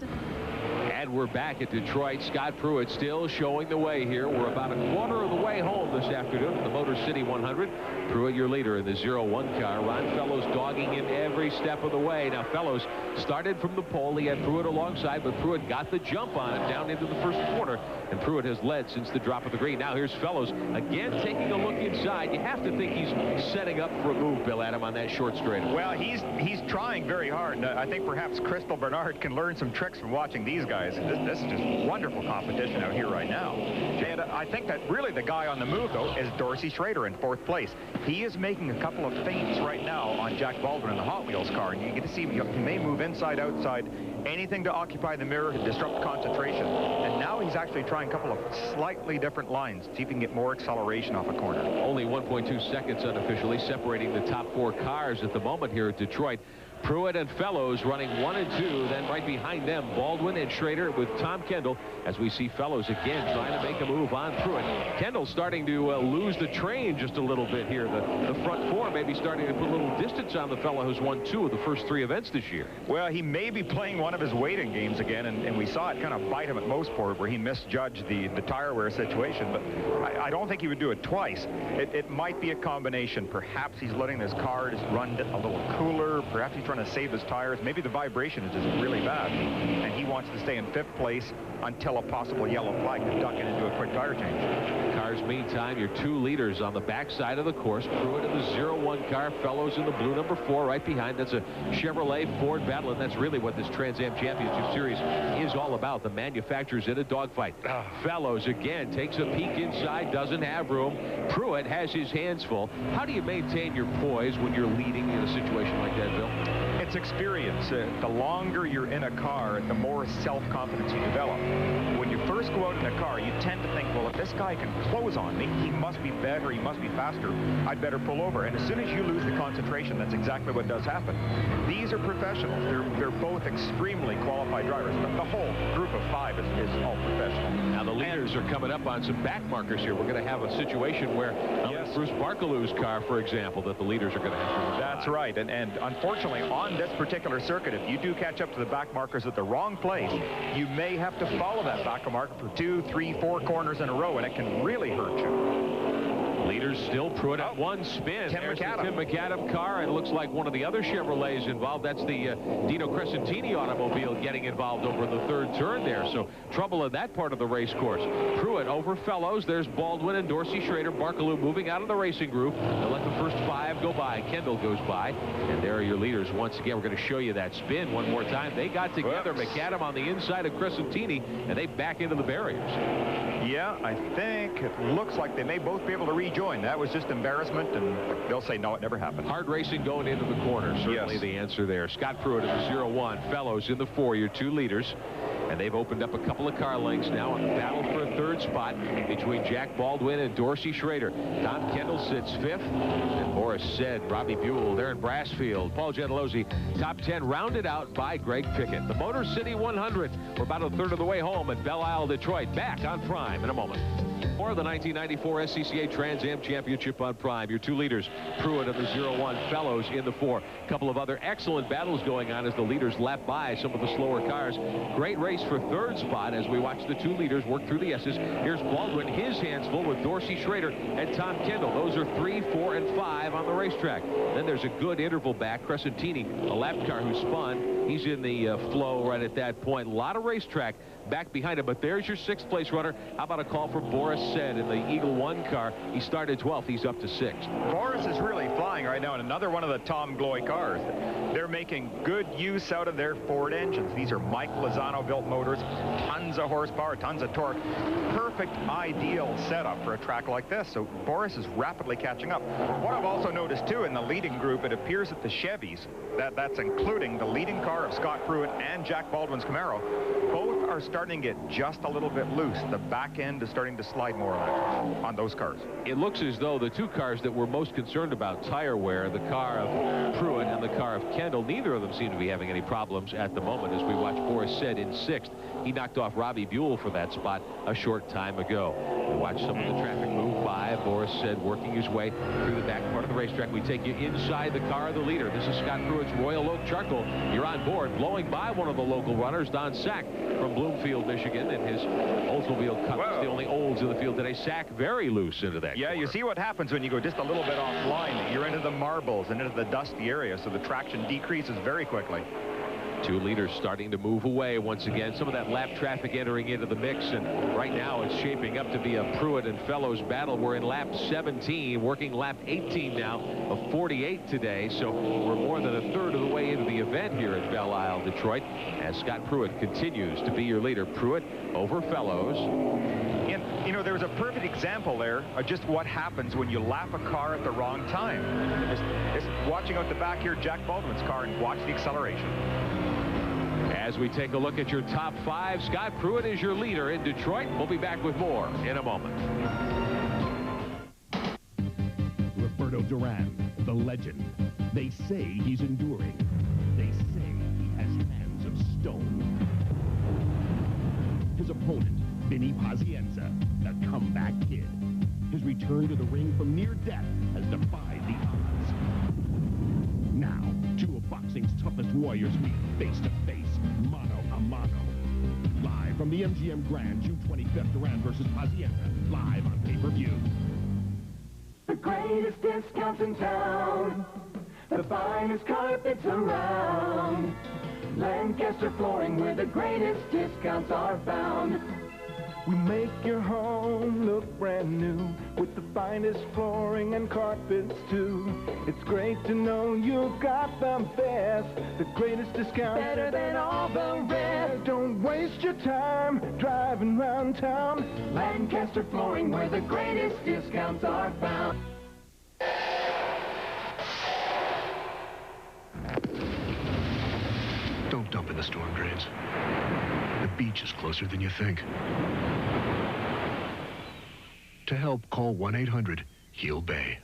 Speaker 9: And we're back at Detroit. Scott Pruitt still showing the way here. We're about a quarter of the way home this afternoon at the Motor City 100. Pruitt, your leader in the 0-1 car. Ron Fellows dogging him every step of the way. Now, Fellows started from the pole. He had Pruitt alongside, but Pruitt got the jump on him down into the first corner. And Pruitt has led since the drop of the green. Now, here's Fellows again taking a look inside. You have to think he's setting up for a move, Bill Adam, on that short straight.
Speaker 6: Well, he's trying very hard. I think perhaps Crystal Bernard can learn some tricks from watching these guys. This is just wonderful competition out here right now. And I think that really the guy on the move, though, is Dorsey Schrader in 4th place. He is making a couple of feints right now on Jack Baldwin in the Hot Wheels car, and you get to see he may move inside, outside, anything to occupy the mirror, to disrupt concentration. And now he's actually trying a couple of slightly different lines, see if he can get more acceleration off a corner.
Speaker 9: Only 1.2 seconds unofficially separating the top 4 cars at the moment here at Detroit. Pruitt and Fellows running 1 and 2. Then right behind them, Baldwin and Schrader with Tom Kendall, as we see Fellows again trying to make a move on Pruitt. Kendall starting to lose the train just a little bit here. The front 4 maybe starting to put a little distance on the fellow who's won 2 of the first 3 events this year.
Speaker 6: Well, he may be playing one of his waiting games again, and we saw it kind of bite him at Mossport, where he misjudged the tire wear situation. But I don't think he would do it twice. It might be a combination. Perhaps he's letting his car just run a little cooler. Perhaps he's trying to save his tires. Maybe the vibration is just really bad, and he wants to stay in 5th place until a possible yellow flag to duck in and do a quick tire change.
Speaker 9: Cars, meantime, your 2 leaders on the backside of the course. Pruitt in the 0-1 car, Fellows in the blue number 4 right behind. That's a Chevrolet Ford battle, and that's really what this Trans Am Championship Series is all about. The manufacturers in a dogfight. Fellows again takes a peek inside, doesn't have room. Pruitt has his hands full. How do you maintain your poise when you're leading in a situation like that, Bill?
Speaker 6: It's experience. The longer you're in a car, the more self-confidence you develop. When you first go out in a car, you tend to think, well, if this guy can close on me, he must be better, he must be faster, I'd better pull over. And as soon as you lose the concentration, that's exactly what does happen. These are professionals. They're both extremely qualified drivers. The whole group of 5 is all professional.
Speaker 9: Now the leaders are coming up on some back markers here. We're going to have a situation where Bruce Barkaloo's car, for example, that the leaders are going to have to.
Speaker 6: That's right. And unfortunately, on this particular circuit, if you do catch up to the back markers at the wrong place, you may have to follow that back marker for 2, 3, 4 corners in a row, and it can really hurt you.
Speaker 9: Leaders still Pruitt at 1 spin. There's the Tim McAdam car, and it looks like one of the other Chevrolets involved. That's the Dino Crescentini automobile getting involved over the 3rd turn there. So trouble in that part of the race course. Pruitt over Fellows. There's Baldwin and Dorsey Schrader. Barkaloo moving out of the racing group. They'll let the first 5 go by. Kendall goes by. And there are your leaders once again. We're going to show you that spin one more time. They got together. McAdam on the inside of Crescentini, and they back into the barriers.
Speaker 6: Yeah, I think it looks like they may both be able to rejoin. That was just embarrassment, and they'll say, no, it never happened.
Speaker 9: Hard racing going into the corner. Certainly the answer there. Scott Pruitt in the 0-1. Fellows in the 4, your 2 leaders. And they've opened up a couple of car lengths now in the battle for a 3rd spot between Jack Baldwin and Dorsey Schrader. Tom Kendall sits 5th. And Boris said, Robbie Buell there in Brassfield. Paul Gentilozzi, top 10 rounded out by Greg Pickett. The Motor City 100. We're about a 1/3 of the way home at Belle Isle, Detroit. Back on Prime in a moment. For the 1994 SCCA Trans Am Championship on Prime, your 2 leaders, Pruitt in the 0-1, Fellows in the 4. A couple of other excellent battles going on as the leaders lap by some of the slower cars. Great race for 3rd spot as we watch the 2 leaders work through the S's. Here's Baldwin, his hands full with Dorsey Schrader and Tom Kendall. Those are 3, 4, and 5 on the racetrack. Then there's a good interval back. Crescentini, a lap car who spun. He's in the flow right at that point. A lot of racetrack back behind him, but there's your 6th place runner. How about a call for Boris Said in the Eagle 1 car? He started 12th. He's up to 6th.
Speaker 6: Boris is really flying right now in another one of the Tom Gloy cars. They're making good use out of their Ford engines. These are Mike Lozano built motors, tons of horsepower, tons of torque. Perfect, ideal setup for a track like this. So Boris is rapidly catching up. What I've also noticed too in the leading group, it appears that the Chevys, that's including the leading car of Scott Pruitt and Jack Baldwin's Camaro, both are starting to get just a little bit loose. The back end is starting to slide more on those cars.
Speaker 9: It looks as though the two cars that we're most concerned about tire wear, the car of Pruitt and the car of Kendall, neither of them seem to be having any problems at the moment as we watch Boris Said in 6th. He knocked off Robbie Buell for that spot a short time ago. We watch some of the traffic move by. Boris Said working his way through the back part of the racetrack. We take you inside the car of the leader. This is Scott Pruitt's Royal Oak Charcoal. You're on board, blowing by one of the local runners, Don Sack from Bloomfield, Michigan, and his Oldsmobile Cup. It's the only Olds in the field today. Sack very loose into that corner.
Speaker 6: You see what happens when you go just a little bit offline. You're into the marbles and into the dusty area, so the traction decreases very quickly.
Speaker 9: Two leaders starting to move away once again. Some of that lap traffic entering into the mix, and right now it's shaping up to be a Pruitt and Fellows battle. We're in lap 17, working lap 18 now of 48 today, so we're more than a third of the way into the event here at Belle Isle, Detroit, as Scott Pruitt continues to be your leader. Pruitt over Fellows.
Speaker 6: And, you know, there's a perfect example there of just what happens when you lap a car at the wrong time. Just watching out the back here, Jack Baldwin's car, and watch the acceleration.
Speaker 9: As we take a look at your top 5, Scott Pruitt is your leader in Detroit. We'll be back with more in a moment.
Speaker 11: Roberto Duran, the legend. They say he's enduring. They say he has hands of stone. His opponent, Vinny Pazienza, the comeback kid. His return to the ring from near death has defied the odds. Now, two of boxing's toughest warriors meet face to face, mano a mano. Live from the MGM Grand, June 25th, Duran versus Pazienza, live on pay-per-view.
Speaker 12: The greatest discounts in town, the finest carpets around. Lancaster Flooring, where the greatest discounts are found.
Speaker 13: We make your home look brand new with the finest flooring and carpets too. It's great to know you've got the best, the greatest discounts,
Speaker 12: better than all the rest.
Speaker 13: Don't waste your time driving around town.
Speaker 12: Lancaster Flooring, where the greatest discounts are found.
Speaker 14: Don't dump in the storm drains. The beach is closer than you think. To help, call 1-800-HEAL-BAY.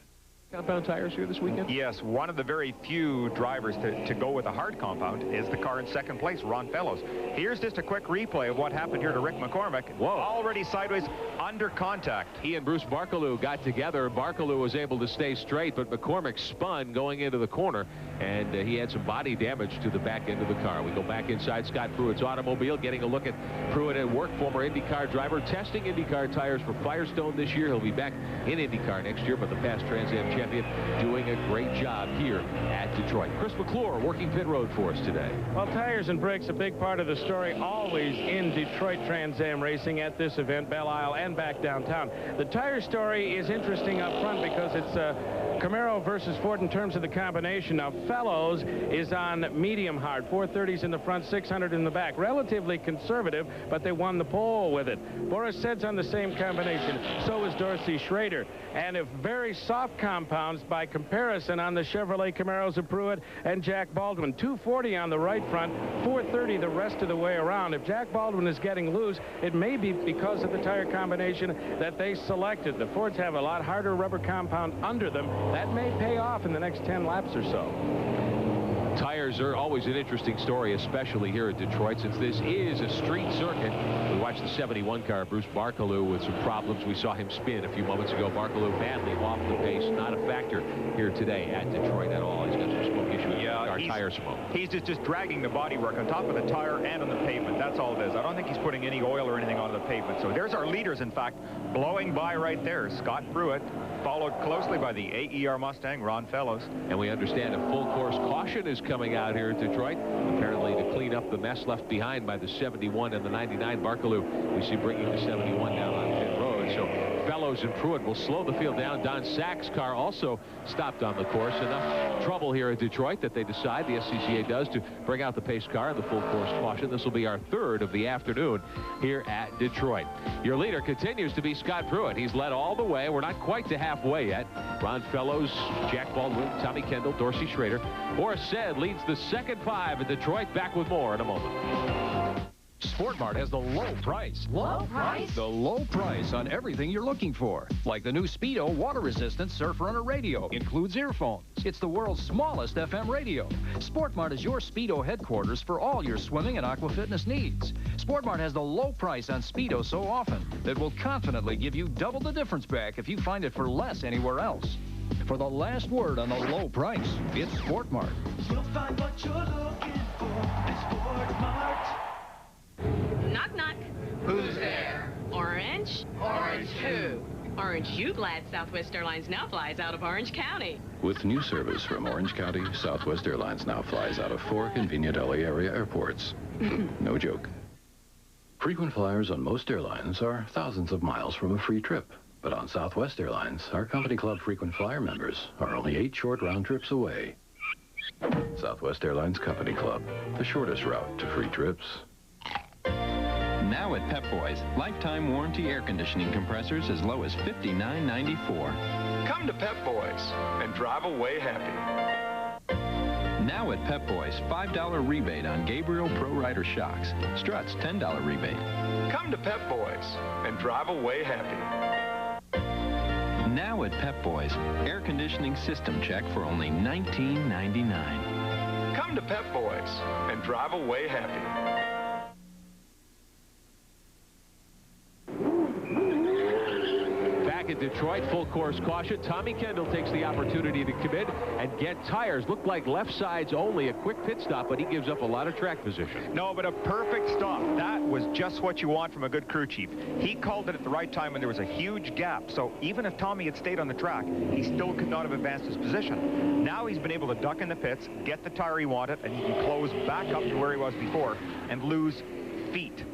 Speaker 6: Compound tires here this weekend? Yes, one of the very few drivers to go with a hard compound is the car in second place, Ron Fellows. Here's just a quick replay of what happened here to Rick McCormick.
Speaker 9: Whoa.
Speaker 6: Already sideways, under contact.
Speaker 9: He and Bruce Barkaloo got together. Barkaloo was able to stay straight, but McCormick spun going into the corner, and he had some body damage to the back end of the car. We go back inside Scott Pruitt's automobile, getting a look at Pruitt at work, former IndyCar driver, testing IndyCar tires for Firestone this year. He'll be back in IndyCar next year, but the past Trans Am champion doing a great job here at Detroit. Chris McClure working pit road for us today.
Speaker 4: Well, tires and brakes, a big part of the story, always in Detroit Trans Am racing at this event, Belle Isle and back downtown. The tire story is interesting up front because it's Camaro versus Ford in terms of the combination. Now, Fellows is on medium hard, 430s in the front, 600 in the back. Relatively conservative, but they won the pole with it. Boris Said's on the same combination. So is Dorsey Schrader. And if very soft compounds by comparison on the Chevrolet Camaros of Pruitt and Jack Baldwin. 240 on the right front, 430 the rest of the way around. If Jack Baldwin is getting loose, it may be because of the tire combination that they selected. The Fords have a lot harder rubber compound under them. That may pay off in the next 10 laps or so.
Speaker 9: Tires are always an interesting story, especially here at Detroit, since this is a street circuit. We watched the 71 car, Bruce Barkaloo, with some problems. We saw him spin a few moments ago. Barkaloo badly off the pace, not a factor here today at Detroit at all. He's got some smoke issue with our tire smoke.
Speaker 6: He's just dragging the bodywork on top of the tire and on the pavement. That's all it is. I don't think he's putting any oil or anything on the pavement. So there's our leaders, in fact, blowing by right there. Scott Pruitt, followed closely by the AER Mustang, Ron Fellows.
Speaker 9: And we understand a full course caution is coming out here at Detroit, apparently to clean up the mess left behind by the 71 and the 99 Barkaloo. We see bringing the 71 down on pit road. So Fellows and Pruitt will slow the field down. Don Sack's car also stopped on the course. Enough trouble here at Detroit that they decide, the SCCA does, to bring out the pace car and the full course caution. This will be our third of the afternoon here at Detroit. Your leader continues to be Scott Pruitt. He's led all the way. We're not quite to halfway yet. Ron Fellows, Jack Baldwin, Tommy Kendall, Dorsey Schrader. Boris Said leads the second 5 in Detroit. Back with more in a moment.
Speaker 15: Sport Mart has the low price.
Speaker 16: Low price?
Speaker 15: The low price on everything you're looking for. Like the new Speedo water-resistant Surf Runner radio. Includes earphones. It's the world's smallest FM radio. Sport Mart is your Speedo headquarters for all your swimming and aqua fitness needs. Sport Mart has the low price on Speedo so often that will confidently give you double the difference back if you find it for less anywhere else. For the last word on the low price, it's Sport Mart.
Speaker 12: You'll find what you're looking for at Sport Mart.
Speaker 17: Knock, knock.
Speaker 16: Who's there?
Speaker 17: Orange?
Speaker 16: Orange who?
Speaker 17: Orange you glad Southwest Airlines now flies out of Orange County.
Speaker 8: With new service from Orange County, Southwest Airlines now flies out of 4 convenient LA area airports. No joke. Frequent flyers on most airlines are thousands of miles from a free trip. But on Southwest Airlines, our company club frequent flyer members are only 8 short round trips away. Southwest Airlines Company Club, the shortest route to free trips.
Speaker 18: Now at Pep Boys, lifetime warranty air conditioning compressors as low as $59.94.
Speaker 6: Come to Pep Boys and drive away happy.
Speaker 18: Now at Pep Boys, $5 rebate on Gabriel Pro Rider shocks. Struts, $10 rebate.
Speaker 6: Come to Pep Boys and drive away happy.
Speaker 18: Now at Pep Boys, air conditioning system check for only $19.99.
Speaker 6: Come to Pep Boys and drive away happy.
Speaker 9: In Detroit, full course caution. Tommy Kendall takes the opportunity to come in and get tires. Looked like left sides only, a quick pit stop, but he gives up a lot of track position.
Speaker 6: No, but a perfect stop. That was just what you want from a good crew chief. He called it at the right time when there was a huge gap. So even if Tommy had stayed on the track, he still could not have advanced his position. Now he's been able to duck in the pits, get the tire he wanted, and he can close back up to where he was before and lose feet.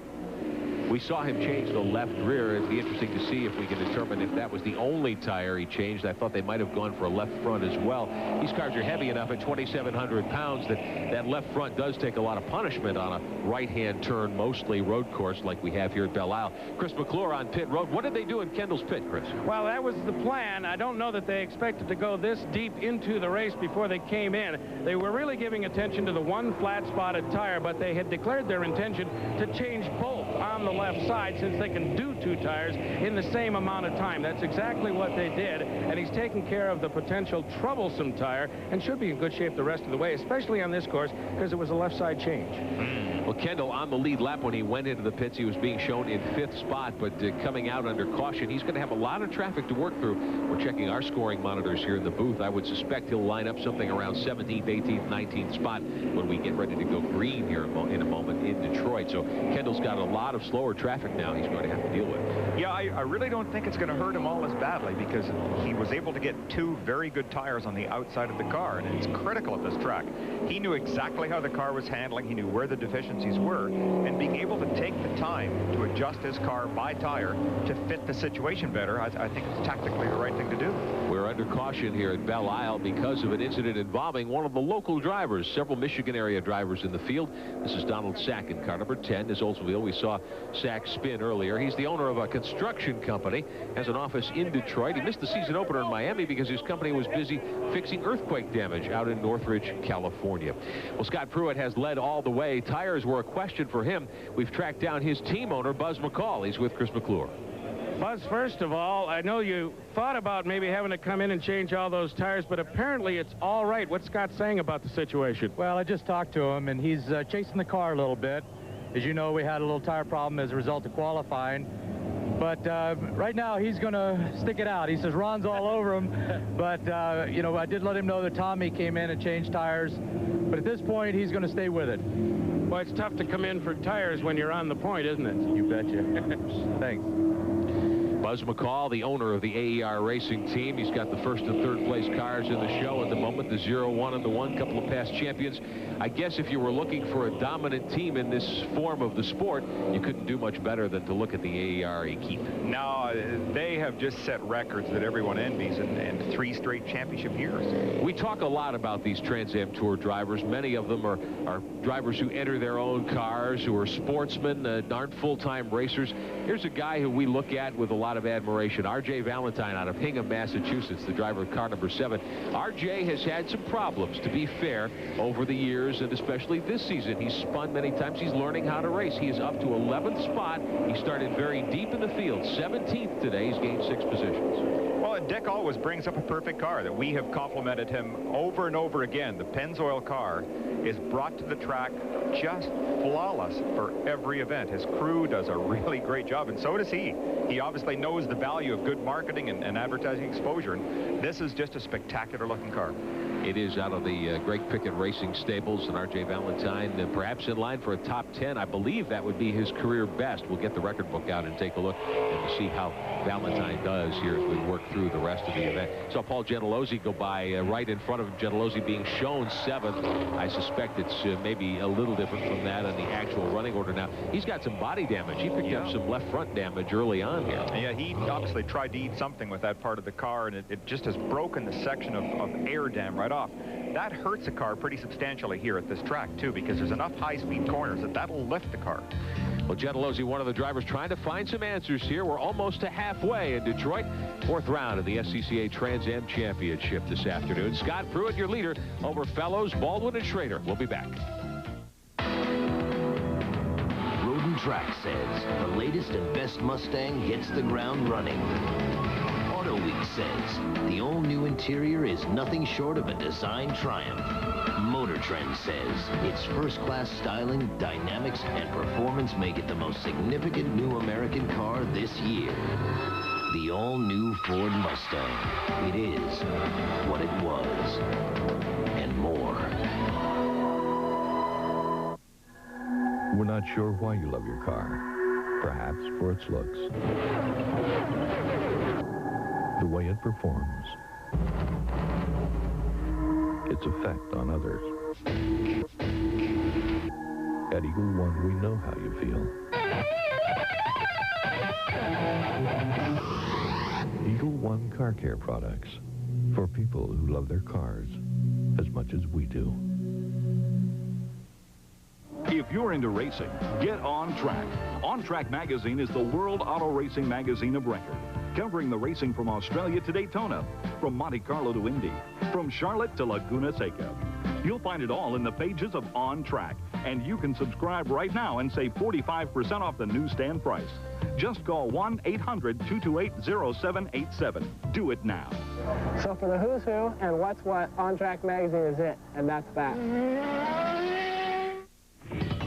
Speaker 9: We saw him change the left rear. It'd be interesting to see if we can determine if that was the only tire he changed. I thought they might have gone for a left front as well. These cars are heavy enough at 2,700 pounds that that left front does take a lot of punishment on a right-hand turn, mostly road course like we have here at Belle Isle. Chris McClure on pit road. What did they do in Kendall's pit, Chris?
Speaker 4: Well, that was the plan. I don't know that they expected to go this deep into the race before they came in. They were really giving attention to the one flat-spotted tire, but they had declared their intention to change both on the left side since they can do 2 tires in the same amount of time. That's exactly what they did, and he's taken care of the potential troublesome tire and should be in good shape the rest of the way, especially on this course because it was a left side change.
Speaker 9: Well, Kendall on the lead lap when he went into the pits. He was being shown in 5th spot, but coming out under caution. He's going to have a lot of traffic to work through. We're checking our scoring monitors here in the booth. I would suspect he'll line up something around 17th, 18th, 19th spot when we get ready to go green here in a moment in Detroit. So Kendall's got a lot of slower traffic now he's going to have to deal with.
Speaker 6: Yeah, I really don't think it's going to hurt him all as badly because he was able to get 2 very good tires on the outside of the car, and it's critical at this track. He knew exactly how the car was handling. He knew where the deficiencies were, and being able to take the time to adjust his car by tire to fit the situation better, I think it's tactically the right thing to do.
Speaker 9: We're under caution here at Belle Isle because of an incident involving one of the local drivers. Several Michigan area drivers in the field. This is Donald Sack in car number 10. His Oldsmobile. We saw Sack spin earlier. He's the owner of a construction company, has an office in Detroit. He missed the season opener in Miami because his company was busy fixing earthquake damage out in Northridge, California. Well, Scott Pruitt has led all the way. Tires were a question for him. We've tracked down his team owner, Buzz McCall. He's with Chris McClure.
Speaker 4: Buzz, first of all, I know you thought about maybe having to come in and change all those tires, but apparently it's all right. What's Scott saying about the situation?
Speaker 19: Well, I just talked to him, and he's chasing the car a little bit. As you know, we had a little tire problem as a result of qualifying. But right now, he's going to stick it out. He says Ron's all over him. But, you know, I did let him know that Tommy came in and changed tires. But at this point, he's going to stay with it.
Speaker 4: Well, it's tough to come in for tires when you're on the point, isn't it?
Speaker 19: You betcha. Thanks.
Speaker 9: Buzz McCall, the owner of the AER racing team. He's got the first and third place cars in the show at the moment, the 0-1 and the 1, couple of past champions. I guess if you were looking for a dominant team in this form of the sport, you couldn't do much better than to look at the AER equipe.
Speaker 6: No, they have just set records that everyone envies in 3 straight championship years.
Speaker 9: We talk a lot about these Trans Am Tour drivers. Many of them are drivers who enter their own cars, who are sportsmen, aren't full-time racers. Here's a guy who we look at with a lot lot of admiration. R.J. Valentine out of Hingham, Massachusetts, the driver of car number 7. R.J. has had some problems, to be fair, over the years, and especially this season. He's spun many times. He's learning how to race. He is up to 11th spot. He started very deep in the field, 17th today. He's gained 6 positions.
Speaker 6: Well, and Dick always brings up a perfect car that we have complimented him over and over again. The Pennzoil car is brought to the track just flawless for every event. His crew does a really great job, and so does he. He obviously knows the value of good marketing and advertising exposure, and this is just a spectacular looking car.
Speaker 9: It is out of the Greg Pickett Racing stables, and R.J. Valentine perhaps in line for a top 10. I believe that would be his career best. We'll get the record book out and take a look and see how Valentine does here as we work through the rest of the event. Saw Paul Gentilozzi go by right in front of him. Gentilozzi being shown 7th. I suspect it's maybe a little different from that on the actual running order. Now, he's got some body damage. He picked up some left front damage early on here.
Speaker 6: Yeah, he obviously tried to eat something with that part of the car, and it just has broken the section of air dam right off. That hurts the car pretty substantially here at this track, too, because there's enough high-speed corners that'll lift the car.
Speaker 9: Well, Gentilozzi, one of the drivers, trying to find some answers here. We're almost to halfway in Detroit. 4th round of the SCCA Trans Am Championship this afternoon. Scott Pruitt, your leader, over Fellows, Baldwin, and Schrader. We'll be back.
Speaker 20: Road and Track says the latest and best Mustang hits the ground running. Auto Week says the all-new interior is nothing short of a design triumph. Motor Trend says its first-class styling, dynamics, and performance make it the most significant new American car this year. The all-new Ford Mustang. It is what it was, and more.
Speaker 21: We're not sure why you love your car. Perhaps for its looks, the way it performs, its effect on others. At Eagle One, we know how you feel. Eagle One Car Care products for people who love their cars as much as we do.
Speaker 22: If you're into racing, get On Track. On Track magazine is the World Auto Racing magazine of record, covering the racing from Australia to Daytona, from Monte Carlo to Indy, from Charlotte to Laguna Seca. You'll find it all in the pages of On Track, and you can subscribe right now and save 45% off the newsstand price. Just call 1-800-228-0787. Do it now.
Speaker 23: So for the who's who and what's what, On Track magazine is it, and that's that.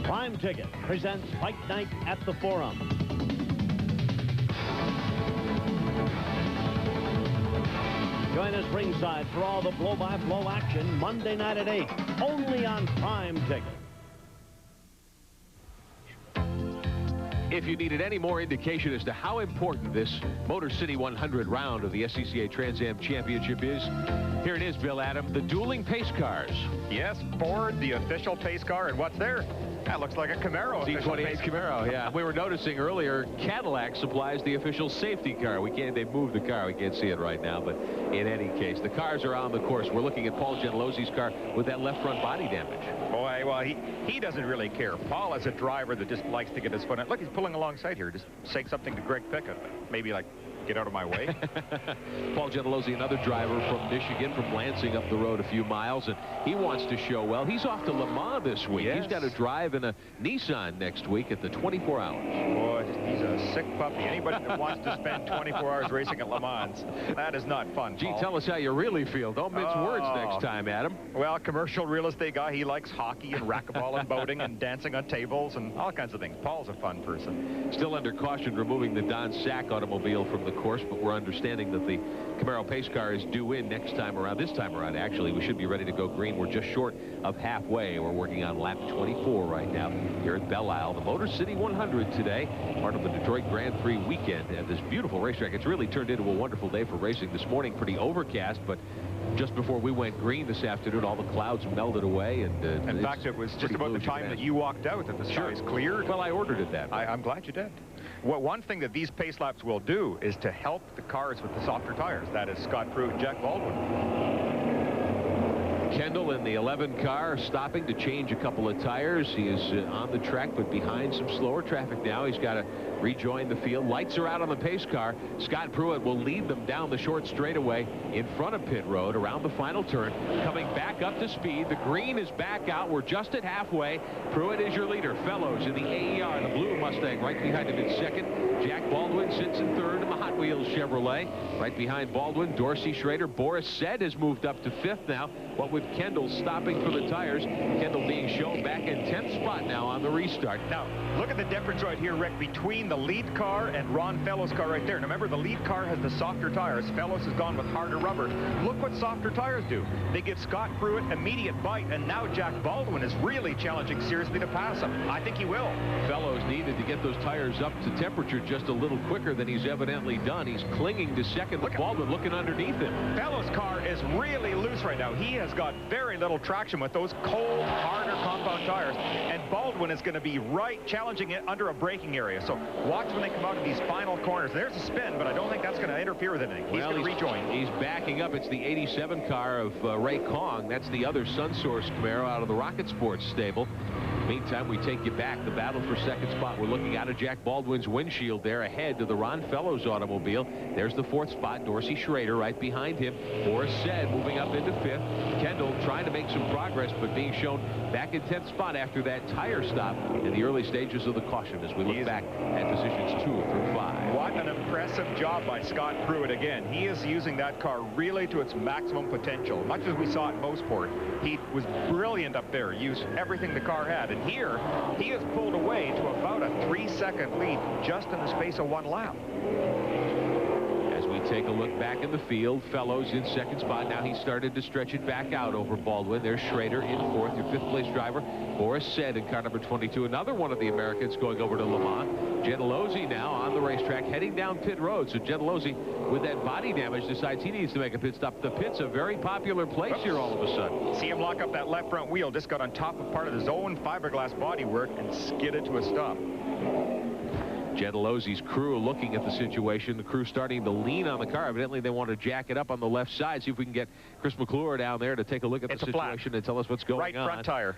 Speaker 24: Prime Ticket presents Fight Night at the Forum. Join us ringside for all the blow-by-blow action Monday night at 8, only on Prime Ticket.
Speaker 9: If you needed any more indication as to how important this Motor City 100 round of the SCCA Trans Am Championship is, here it is, Bill Adam, the dueling pace cars.
Speaker 6: Yes, Ford, the official pace car, and what's there? That looks like a Camaro.
Speaker 9: C28 Camaro, yeah. We were noticing earlier, Cadillac supplies the official safety car. They moved the car. We can't see it right now, but in any case, the cars are on the course. We're looking at Paul Gentilozzi's car with that left front body damage.
Speaker 6: Boy, well, he doesn't really care. Paul is a driver that just likes to get his foot in. Look, he's pulling alongside here. Just saying something to Greg Pickett. Maybe like, get out of my way.
Speaker 9: Paul Gentilozzi, another driver from Michigan, from Lansing up the road a few miles, and he wants to show well. He's off to Le Mans this week. Yes. He's got to drive in a Nissan next week at the 24 hours.
Speaker 6: Boy, he's a sick puppy. Anybody that wants to spend 24 hours racing at Le Mans, that is not fun, Paul.
Speaker 9: Gee, tell us how you really feel. Don't mince words next time, Adam.
Speaker 6: Well, commercial real estate guy, he likes hockey and racquetball and boating and dancing on tables and all kinds of things. Paul's a fun person.
Speaker 9: Still under caution removing the Don Sack automobile from the course, but we're understanding that the Camaro pace car is due in next time around. This time around, actually, we should be ready to go green. We're just short of halfway. We're working on lap 24 right now here at Belle Isle. The Motor City 100 today, part of the Detroit Grand Prix weekend at this beautiful racetrack. It's really turned into a wonderful day for racing. This morning, pretty overcast, but just before we went green this afternoon, all the clouds melted away. And
Speaker 6: in fact, it was just about the time that you walked out that the skies cleared.
Speaker 9: Well, I ordered it that way.
Speaker 6: I'm glad you did. Well, one thing that these pace laps will do is to help the cars with the softer tires. That is Scott Pruitt and Jack Baldwin.
Speaker 9: Kendall in the 11 car stopping to change a couple of tires. He is on the track but behind some slower traffic now. He's got to rejoin the field. Lights are out on the pace car. Scott Pruitt will lead them down the short straightaway in front of pit road around the final turn, coming back up to speed. The green is back out. We're just at halfway. Pruitt is your leader. Fellows in the AER, the blue Mustang, right behind him in second. Jack Baldwin sits in third in the Hot Wheels Chevrolet. Right behind Baldwin, Dorsey Schrader. Boris Said has moved up to fifth now. What with Kendall stopping for the tires, Kendall being shown back in 10th spot now on the restart.
Speaker 6: Now, look at the difference right here, Rick, between the lead car and Ron Fellows' car right there. Now, remember, the lead car has the softer tires. Fellows has gone with harder rubber. Look what softer tires do. They give Scott Pruitt immediate bite, and now Jack Baldwin is really challenging seriously to pass him. I think he will.
Speaker 9: Fellows needed to get those tires up to temperature just a little quicker than he's evidently done. He's clinging to second with Baldwin looking underneath him.
Speaker 6: Fellows' car is really loose right now. He has got very little traction with those cold, harder compound tires, and Baldwin is going to be right challenging it under a braking area. So watch when they come out of these final corners. There's a spin, but I don't think that's going to interfere with anything. He's going to rejoin.
Speaker 9: He's backing up. It's the 87 car of Ray Kong. That's the other SunSource Camaro out of the Rocket Sports stable. Meantime, we take you back. The battle for second spot. We're looking out of Jack Baldwin's windshield there ahead to the Ron Fellows automobile. There's the fourth spot. Dorsey Schrader right behind him. Boris Said moving up into fifth. Kendall trying to make some progress, but being shown back in 10th spot after that tire stop in the early stages of the caution as we look back at positions 2 through 5.
Speaker 6: What an impressive job by Scott Pruitt again. He is using that car really to its maximum potential. Much as we saw at Mosport, he was brilliant up there, used everything the car had. And here, he has pulled away to about a 3-second lead just in the space of 1 lap.
Speaker 9: As we take a look back in the field, Fellows in second spot. Now he started to stretch it back out over Baldwin. There's Schrader in fourth, your fifth place driver. Boris Said in car number 22. Another one of the Americans going over to Le Mans. Gentilozzi now on the racetrack heading down pit road. So Gentilozzi, with that body damage, decides he needs to make a pit stop. The pit's a very popular place here all of a sudden.
Speaker 6: See him lock up that left front wheel. Just got on top of part of his own fiberglass bodywork and skidded to a stop.
Speaker 9: Gentilozzi's crew looking at the situation. The crew starting to lean on the car. Evidently, they want to jack it up on the left side. See if we can get Chris McClure down there to take a look at the situation and tell us what's going on.
Speaker 6: Right front tire.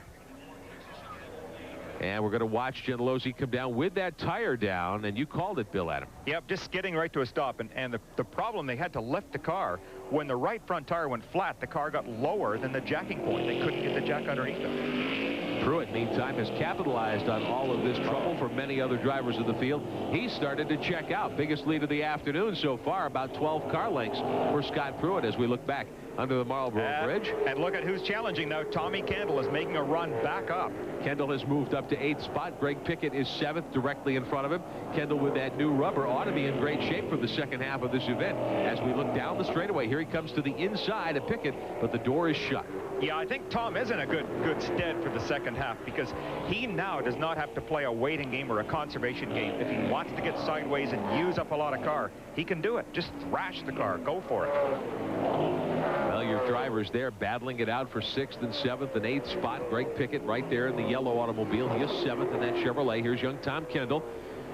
Speaker 9: And we're going to watch Gentilozzi come down with that tire down, and you called it, Bill Adam.
Speaker 6: Yep, just skidding right to a stop. And the problem, they had to lift the car. When the right front tire went flat, the car got lower than the jacking point. They couldn't get the jack underneath them.
Speaker 9: Pruitt, meantime, has capitalized on all of this trouble for many other drivers of the field. He's started to check out. Biggest lead of the afternoon so far, about 12 car lengths for Scott Pruitt as we look back under the Marlboro Bridge.
Speaker 6: And look at who's challenging now. Tommy Kendall is making a run back up.
Speaker 9: Kendall has moved up to 8th spot. Greg Pickett is 7th, directly in front of him. Kendall, with that new rubber, ought to be in great shape for the second half of this event. As we look down the straightaway, here he comes to the inside of Pickett, but the door is shut.
Speaker 6: Yeah, I think Tom is in a good stead for the second half because he now does not have to play a waiting game or a conservation game. If he wants to get sideways and use up a lot of car, he can do it. Just thrash the car. Go for it.
Speaker 9: Well, your drivers there battling it out for 6th and 7th and 8th spot. Greg Pickett right there in the yellow automobile. He is 7th in that Chevrolet. Here's young Tom Kendall,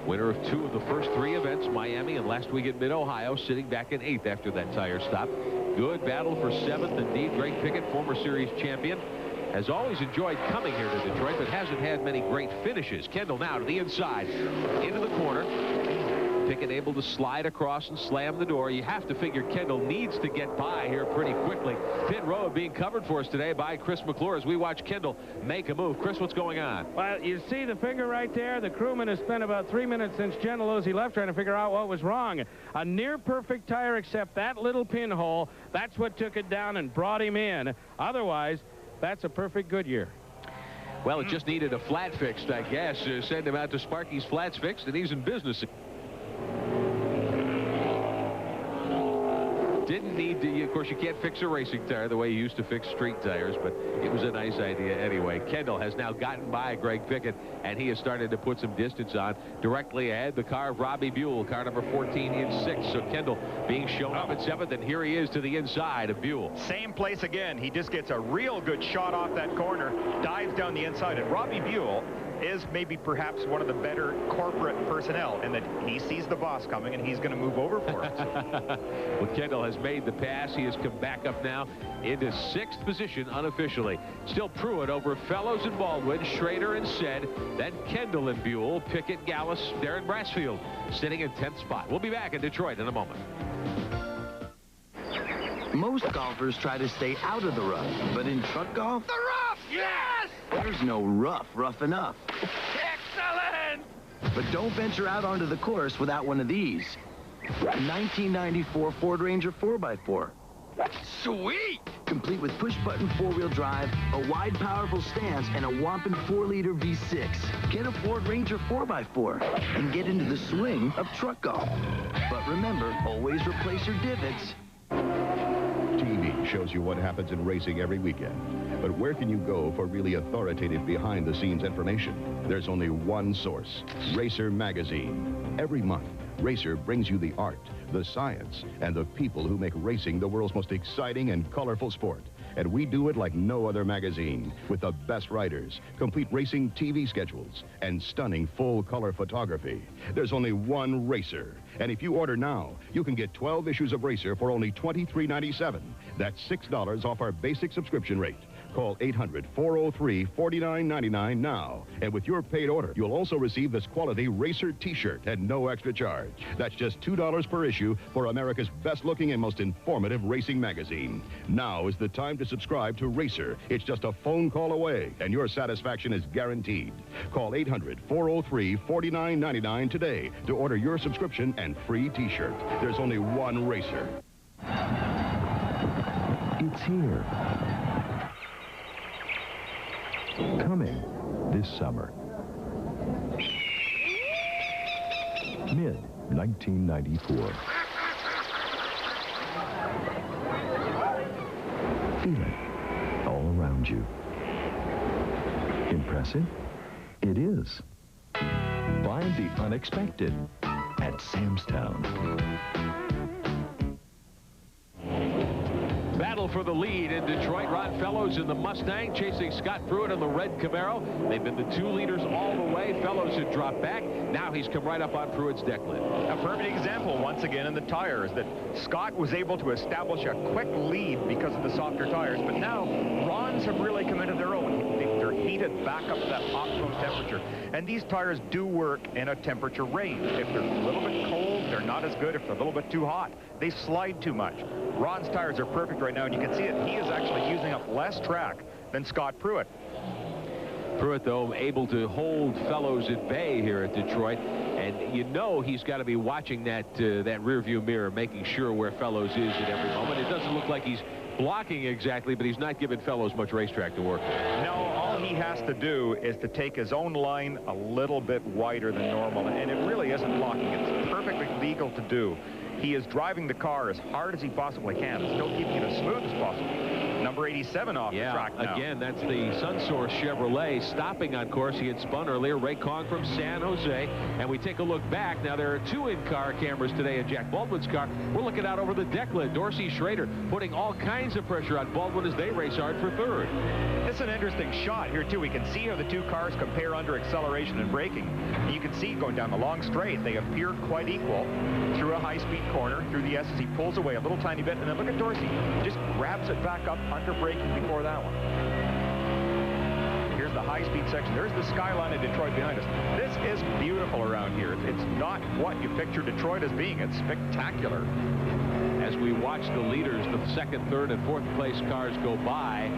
Speaker 9: winner of 2 of the first 3 events, Miami and last week at Mid-Ohio, sitting back in 8th after that tire stop. Good battle for 7th indeed. Greg Pickett, former series champion, has always enjoyed coming here to Detroit, but hasn't had many great finishes. Kendall now to the inside, into the corner. Pickett able to slide across and slam the door. You have to figure Kendall needs to get by here pretty quickly. Pit road being covered for us today by Chris McClure as we watch Kendall make a move. Chris, what's going on?
Speaker 4: Well, you see the finger right there. The crewman has spent about 3 minutes since Gentilozzi left trying to figure out what was wrong. A near-perfect tire except that little pinhole. That's what took it down and brought him in. Otherwise, that's a perfect Goodyear.
Speaker 9: Well, it just needed a flat fixed, I guess. Send him out to Sparky's Flats Fixed, and he's in business. Didn't need to, of course, you can't fix a racing tire the way you used to fix street tires, but it was a nice idea anyway. Kendall has now gotten by Greg Pickett, and he has started to put some distance on. Directly ahead, the car of Robbie Buell, car number 14 in 6th. So Kendall being shown up at 7th, and here he is to the inside of Buell.
Speaker 6: Same place again. He just gets a real good shot off that corner, dives down the inside, and Robbie Buell is maybe perhaps one of the better corporate personnel, and that he sees the boss coming and he's going to move over for him.
Speaker 9: Well, Kendall has made the pass. He has come back up now into 6th position unofficially. Still Pruitt over Fellows and Baldwin, Schrader and Said, then Kendall and Buell, Pickett, Gallus, Darren Brassfield sitting in 10th spot. We'll be back in Detroit in a moment.
Speaker 2: Most golfers try to stay out of the rough, but in truck golf,
Speaker 16: The rough! Yes!
Speaker 2: there's no rough enough.
Speaker 16: Excellent!
Speaker 2: But don't venture out onto the course without one of these. A 1994 Ford Ranger 4x4.
Speaker 16: Sweet!
Speaker 2: Complete with push-button four-wheel drive, a wide, powerful stance, and a whopping 4-liter V6. Get a Ford Ranger 4x4 and get into the swing of truck golf. But remember, always replace your divots.
Speaker 14: TV shows you what happens in racing every weekend. But where can you go for really authoritative behind-the-scenes information? There's only one source, Racer Magazine. Every month, Racer brings you the art, the science, and the people who make racing the world's most exciting and colorful sport. And we do it like no other magazine, with the best writers, complete racing TV schedules, and stunning full-color photography. There's only one Racer. And if you order now, you can get 12 issues of Racer for only $23.97. That's $6 off our basic subscription rate. Call 800-403-4999 now. And with your paid order, you'll also receive this quality Racer T-shirt at no extra charge. That's just $2 per issue for America's best-looking and most informative racing magazine. Now is the time to subscribe to Racer. It's just a phone call away, and your satisfaction is guaranteed. Call 800-403-4999 today to order your subscription and free T-shirt. There's only one Racer.
Speaker 21: It's here. Coming this summer. Mid-1994. Feel it all around you. Impressive? It is. Find the unexpected at Sam's Town.
Speaker 9: Battle for the lead in Detroit. Ron Fellows in the Mustang chasing Scott Pruitt in the red Camaro. They've been the 2 leaders all the way. Fellows had dropped back. Now he's come right up on Pruitt's deck lid.
Speaker 6: A perfect example once again in the tires that Scott was able to establish a quick lead because of the softer tires, but now Ron's have really come into their own. They're heated back up to that optimum temperature, and these tires do work in a temperature range. If they're a little bit cold, they're not as good. If they're a little bit too hot, they slide too much. Ron's tires are perfect right now, and you can see it. He is actually using up less track than Scott Pruitt.
Speaker 9: Pruitt, though, able to hold Fellows at bay here at Detroit. And you know he's got to be watching that rearview mirror, making sure where Fellows is at every moment. It doesn't look like he's blocking exactly, but he's not giving Fellows much racetrack to work with.
Speaker 6: No, all he has to do is to take his own line a little bit wider than normal, and it really isn't blocking. It's perfectly legal to do. He is driving the car as hard as he possibly can, still keeping it as smooth as possible. Number 87 off the track now.
Speaker 9: Again, that's the Sunsource Chevrolet stopping on course. He had spun earlier. Ray Kong from San Jose. And we take a look back. Now, there are 2 in-car cameras today in Jack Baldwin's car. We're looking out over the deck lid. Dorsey Schrader putting all kinds of pressure on Baldwin as they race hard for 3rd.
Speaker 6: It's an interesting shot here, too. We can see how the 2 cars compare under acceleration and braking. You can see going down the long straight, they appear quite equal. Through a high-speed corner, through the S as he pulls away a little tiny bit, and then look at Dorsey. Just grabs it back up under braking before that one. Here's the high-speed section. There's the skyline of Detroit behind us. This is beautiful around here. It's not what you picture Detroit as being. It's spectacular.
Speaker 9: As we watch the leaders, the 2nd, 3rd, and 4th place cars go by,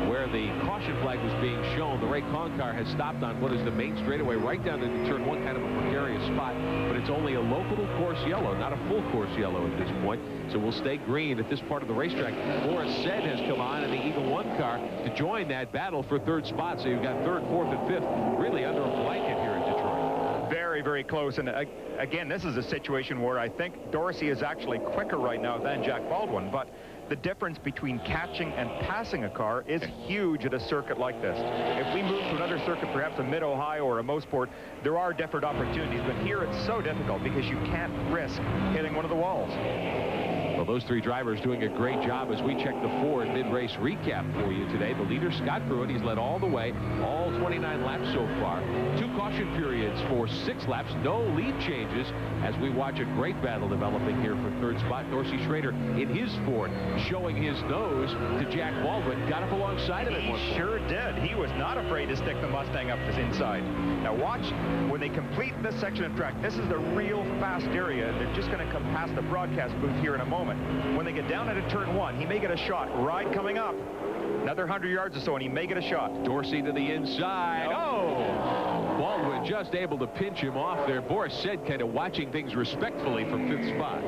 Speaker 9: where the caution flag was being shown, the Ray Kong car has stopped on what is the main straightaway right down into turn 1, kind of a precarious spot, but it's only a local course yellow, not a full course yellow at this point, so we'll stay green at this part of the racetrack. Morris Said has come on in the Eagle 1 car to join that battle for 3rd spot, so you've got 3rd, 4th, and 5th really under a blanket here in Detroit.
Speaker 6: Very, very close. And again, this is a situation where I think Dorsey is actually quicker right now than Jack Baldwin, but the difference between catching and passing a car is huge at a circuit like this. If we move to another circuit, perhaps a Mid-Ohio or a Mosport, there are different opportunities, but here it's so difficult because you can't risk hitting one of the walls.
Speaker 9: Well, those three drivers doing a great job as we check the Ford mid-race recap for you today. The leader, Scott Pruitt, he's led all the way, all 29 laps so far. 2 caution periods for 6 laps. No lead changes as we watch a great battle developing here for third spot. Dorsey Schrader in his Ford showing his nose to Jack Baldwin. Got up alongside of it.
Speaker 6: He sure did. He was not afraid to stick the Mustang up his inside. Now watch when they complete this section of track. This is the real fast area. They're just going to come past the broadcast booth here in a moment. When they get down into turn 1, he may get a shot. Ride coming up. Another 100 yards or so, and he may get a shot.
Speaker 9: Dorsey to the inside. Oh! Baldwin just able to pinch him off there. Boris said kind of watching things respectfully from 5th spot.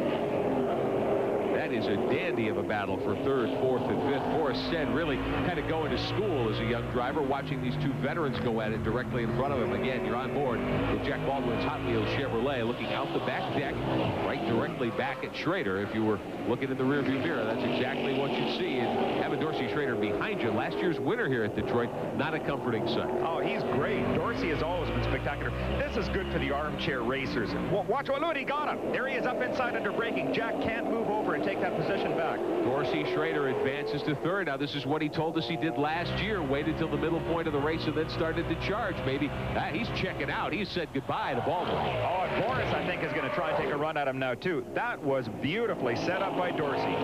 Speaker 9: That is a dandy of a battle for 3rd, 4th, and 5th. Boris said really kind of going to school as a young driver, watching these 2 veterans go at it directly in front of him. Again, you're on board with Jack Baldwin's Hot Wheels Chevrolet, looking out the back deck, right directly back at Schrader. If you were looking in the rearview mirror, that's exactly what you'd see. And having Dorsey Schrader behind you, last year's winner here at Detroit, not a comforting sight.
Speaker 6: Oh, he's great. Dorsey has always been spectacular. This is good for the armchair racers. Watch, look, he got him. There he is up inside under braking. Jack can't move over and take that position back.
Speaker 9: Dorsey Schrader advances to 3rd. Now, this is what he told us he did last year. Waited till the middle point of the race and then started to charge. Maybe he's checking out. He said goodbye to Baldwin.
Speaker 6: Oh, and Boris, I think, is going to try and take a run at him now, too. That was beautifully set up by Dorsey.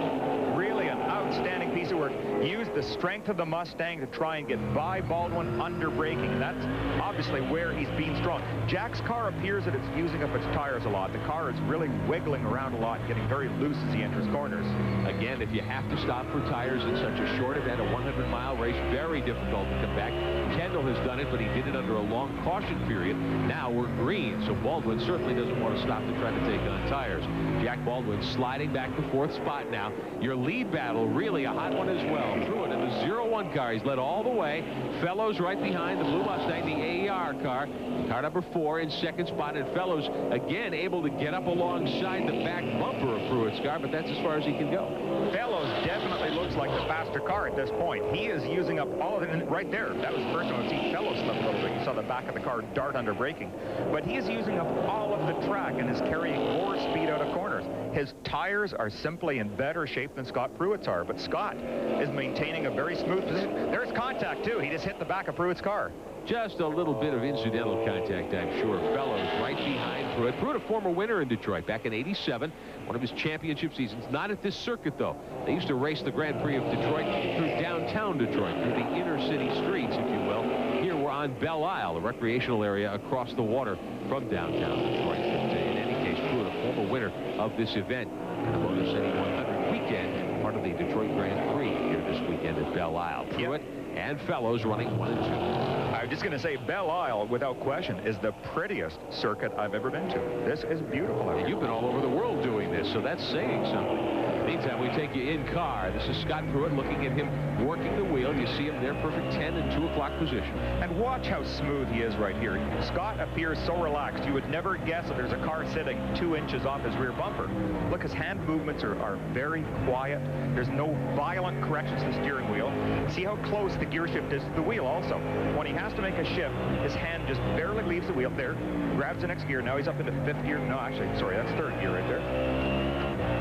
Speaker 6: Really an outstanding piece of work. Used the strength of the Mustang to try and get by Baldwin under braking. That's obviously where he's been strong. Jack's car appears that it's using up its tires a lot. The car is really wiggling around a lot, getting very loose as he enters corners.
Speaker 9: Again, if you have to stop for tires in such a short event, a 100-mile race, very difficult to come back. Kendall has done it, but he did it under a long caution period. Now we're green, so Baldwin certainly doesn't want to stop to try to take on tires. Jack Baldwin sliding back to 4th spot now. Your lead battle, really a hot one as well. Pruitt in the 0-1 car. He's led all the way. Fellows right behind the blue Mustang, the AAR car. Car number 4 in 2nd spot, and Fellows again able to get up alongside the back bumper of Pruitt's car, but that's as far as he can go.
Speaker 6: Fellows definitely looks like the faster car at this point. He is using up all of it, and right there. That was the first time I've seen Fellows slip a little bit. You saw the back of the car dart under braking. But he is using up all of the track and is carrying more speed out of corners. His tires are simply in better shape than Scott Pruitt's are, but Scott is maintaining a very smooth position. There's contact, too. He just hit the back of Pruitt's car.
Speaker 9: Just a little bit of incidental contact, I'm sure. Fellows right behind Pruitt. Pruitt, a former winner in Detroit back in '87, one of his championship seasons. Not at this circuit, though. They used to race the Grand Prix of Detroit through downtown Detroit, through the inner city streets, if you will. Here we're on Belle Isle, a recreational area across the water from downtown Detroit. But in any case, Pruitt, a former winner of this event, the Motor City 100 weekend, part of the Detroit Grand Prix here this weekend at Belle Isle. Pruitt and Fellows running 1 and 2.
Speaker 6: I'm just going to say Belle Isle, without question, is the prettiest circuit I've ever been to. This is beautiful.
Speaker 9: And you've been all over the world doing this, so that's saying something. Meantime, we take you in car. This is Scott Pruitt looking at him working the wheel. You see him there, perfect 10 and 2 o'clock position.
Speaker 6: And watch how smooth he is right here. Scott appears so relaxed. You would never guess that there's a car sitting 2 inches off his rear bumper. Look, his hand movements are very quiet. There's no violent corrections to the steering wheel. See how close the gear shift is to the wheel also. When he has to make a shift, his hand just barely leaves the wheel. There, grabs the next gear. Now he's up into 5th gear. No, actually, sorry, that's 3rd gear right there.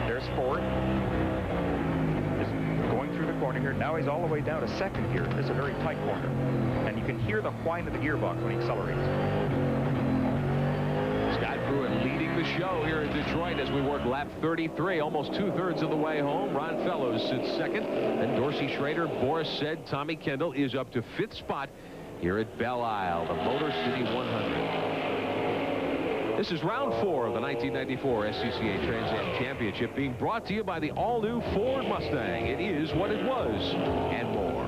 Speaker 6: There's 4th. Just going through the corner here. Now he's all the way down to 2nd gear. This is a very tight corner. And you can hear the whine of the gearbox when he accelerates.
Speaker 9: Scott Pruitt leading the show here in Detroit as we work lap 33, almost 2/3 of the way home. Ron Fellows sits 2nd. Then Dorsey Schrader, Boris said, Tommy Kendall is up to 5th spot here at Belle Isle, the Motor City 100. This is round 4 of the 1994 SCCA Trans Am Championship, being brought to you by the all-new Ford Mustang. It is what it was, and more.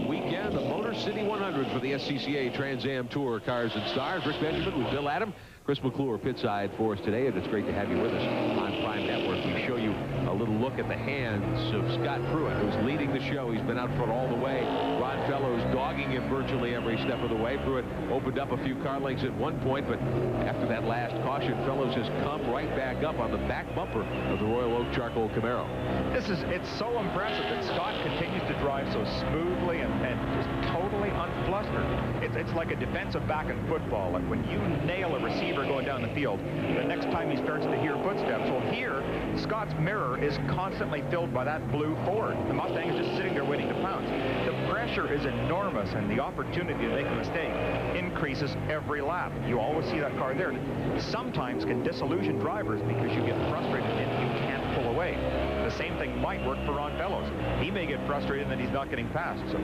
Speaker 9: Weekend, the Motor City 100 for the SCCA Trans Am Tour Cars and Stars. Rick Benjamin with Bill Adam. Chris McClure pitside for us today, and it's great to have you with us on Prime Network. We show you a little look at the hands of Scott Pruitt, who's leading the show. He's been out front all the way. Ron Fellows dogging him virtually every step of the way. Pruitt opened up a few car lengths at one point, but after that last caution, Fellows has come right back up on the back bumper of the Royal Oak Charcoal Camaro.
Speaker 6: It's so impressive that Scott continues to drive so smoothly and just totally unflustered. It's it's like a defensive back in football. Like when you nail a receiver going down the field, the next time he starts to hear footsteps. Well, here, Scott's mirror is constantly filled by that blue Ford. The Mustang is just sitting there waiting to pounce. The pressure is enormous, and the opportunity to make a mistake increases every lap. You always see that car there. And sometimes can disillusion drivers because you get frustrated and you can't pull away. The same thing might work for Ron Fellows. He may get frustrated that he's not getting past. So.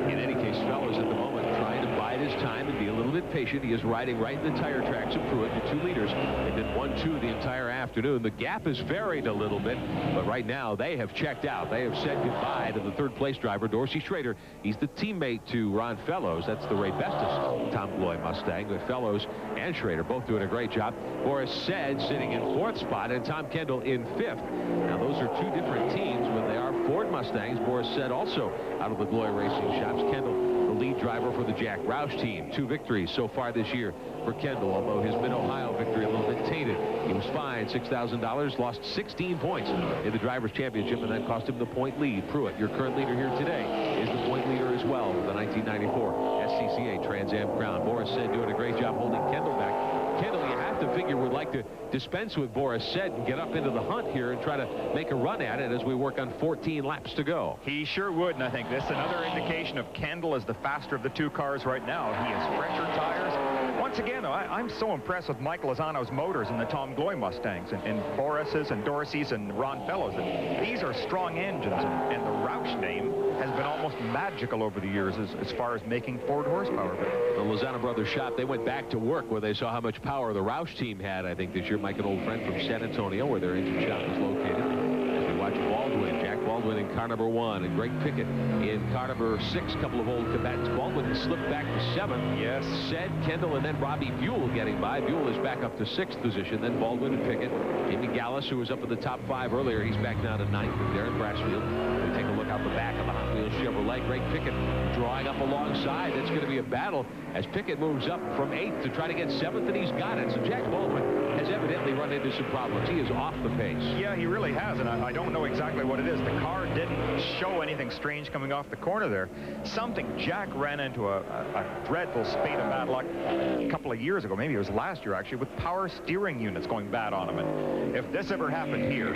Speaker 9: In any case, Fellows at the moment trying to bide his time and be a little bit patient. He is riding right in the tire tracks of Pruitt, the 2 leaders. They've been 1-2 the entire afternoon. The gap has varied a little bit, but right now they have checked out. They have said goodbye to the 3rd place driver, Dorsey Schrader. He's the teammate to Ron Fellows. That's the Ray Bestis Tom Gloy Mustang. But Fellows and Schrader both doing a great job. Boris Said sitting in 4th spot and Tom Kendall in 5th. Now those are 2 different teams, but they are Ford Mustangs. Boris Said also out of the Gloy Racing shops. Kendall, the lead driver for the Jack Roush team. 2 victories so far this year for Kendall, although his Mid-Ohio victory a little bit tainted. He was fined $6,000, lost 16 points in the Drivers' Championship, and that cost him the point lead. Pruitt, your current leader here today, is the point leader as well with the 1994 SCCA Trans Am crown. Boris Said doing a great job holding Kendall back. Kendall, you have to figure, would like to dispense with Boris Said and get up into the hunt here and try to make a run at it as we work on 14 laps to go.
Speaker 6: He sure would, and I think this is another indication of Kendall as the faster of the 2 cars right now. He has fresher tires. Once again, I'm so impressed with Mike Lozano's motors and the Tom Gloy Mustangs and Boris's and Dorsey's and Ron Fellows. These are strong engines, and the Roush name has been almost magical over the years as far as making Ford horsepower.
Speaker 9: The Lozano brothers shop, they went back to work where they saw how much power the Roush team had, I think, this year. Mike, an old friend from San Antonio, where their engine shop is located. As we watch Baldwin, Jack Baldwin in car number 1, and Greg Pickett in car number 6. Couple of old combatants. Baldwin has slipped back to 7.
Speaker 6: Yes.
Speaker 9: Said, Kendall, and then Robbie Buell getting by. Buell is back up to 6th position. Then Baldwin and Pickett. Jimmy Gallus, who was up in the top 5 earlier, he's back down to 9th with Darren Brasfield. We take a look out the back of the Hot Wheels Chevrolet. Greg Pickett drawing up alongside. It's going to be a battle as Pickett moves up from 8th to try to get 7th, and he's got it. So Jack Baldwin has evidently run into some problems. He is off the pace.
Speaker 6: Yeah, he really has, and I don't know exactly what it is. The car didn't show anything strange coming off the corner there. Something, Jack ran into a dreadful spate of bad luck a couple of years ago. Maybe it was last year, actually, with power steering units going bad on him. And if this ever happened here,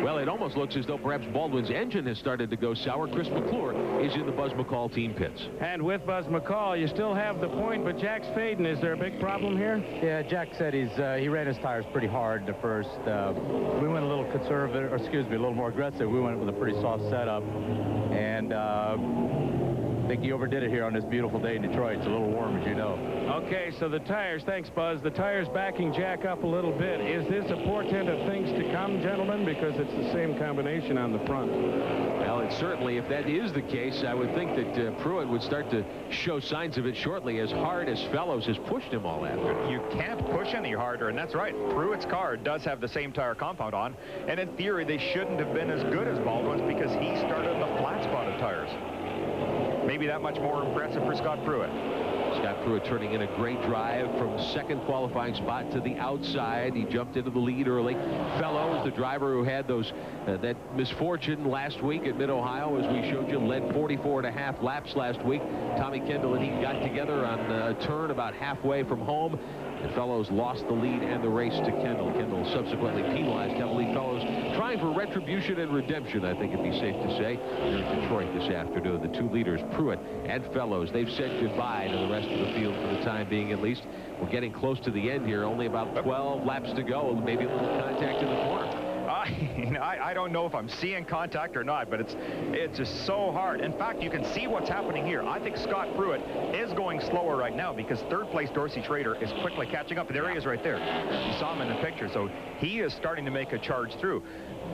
Speaker 9: well, it almost looks as though perhaps Baldwin's engine has started to go sour. Chris McClure is in the Buzz McCall team pits.
Speaker 4: And with Buzz McCall, you still have the point, but Jack's fading. Is there a big problem here?
Speaker 19: Yeah, Jack said he ran his tires pretty hard at first. We went a little conservative, or excuse me, a little more aggressive. We went with a pretty soft setup, and I think he overdid it here on this beautiful day in Detroit. It's a little warm, as you know.
Speaker 4: Okay, so the tires, thanks, Buzz. The tires backing Jack up a little bit. Is this a portent of things to come, gentlemen? Because it's the same combination on the front.
Speaker 9: Well, it's certainly, if that is the case, I would think that Pruitt would start to show signs of it shortly, as hard as Fellows has pushed him all after.
Speaker 6: You can't push any harder, and that's right. Pruitt's car does have the same tire compound on, and in theory, they shouldn't have been as good as Baldwin's because he started the flat spotted tires. Maybe that much more impressive for Scott Pruitt.
Speaker 9: Scott Pruitt turning in a great drive from second qualifying spot to the outside. He jumped into the lead early. Fellows, the driver who had those that misfortune last week at Mid-Ohio, as we showed you, led 44.5 laps last week. Tommy Kendall and he got together on a turn about halfway from home. And Fellows lost the lead and the race to Kendall. Kendall subsequently penalized heavily. Fellows trying for retribution and redemption, I think it'd be safe to say. Here in Detroit this afternoon, the 2 leaders, Pruitt and Fellows, they've said goodbye to the rest of the field for the time being, at least. We're getting close to the end here. Only about 12 laps to go. Maybe a little contact in the corner.
Speaker 6: I don't know if I'm seeing contact or not, but it's just so hard. In fact, you can see what's happening here. I think Scott Pruitt is going slower right now because 3rd place Dorsey Schrader is quickly catching up. There he is right there. You saw him in the picture, so he is starting to make a charge through.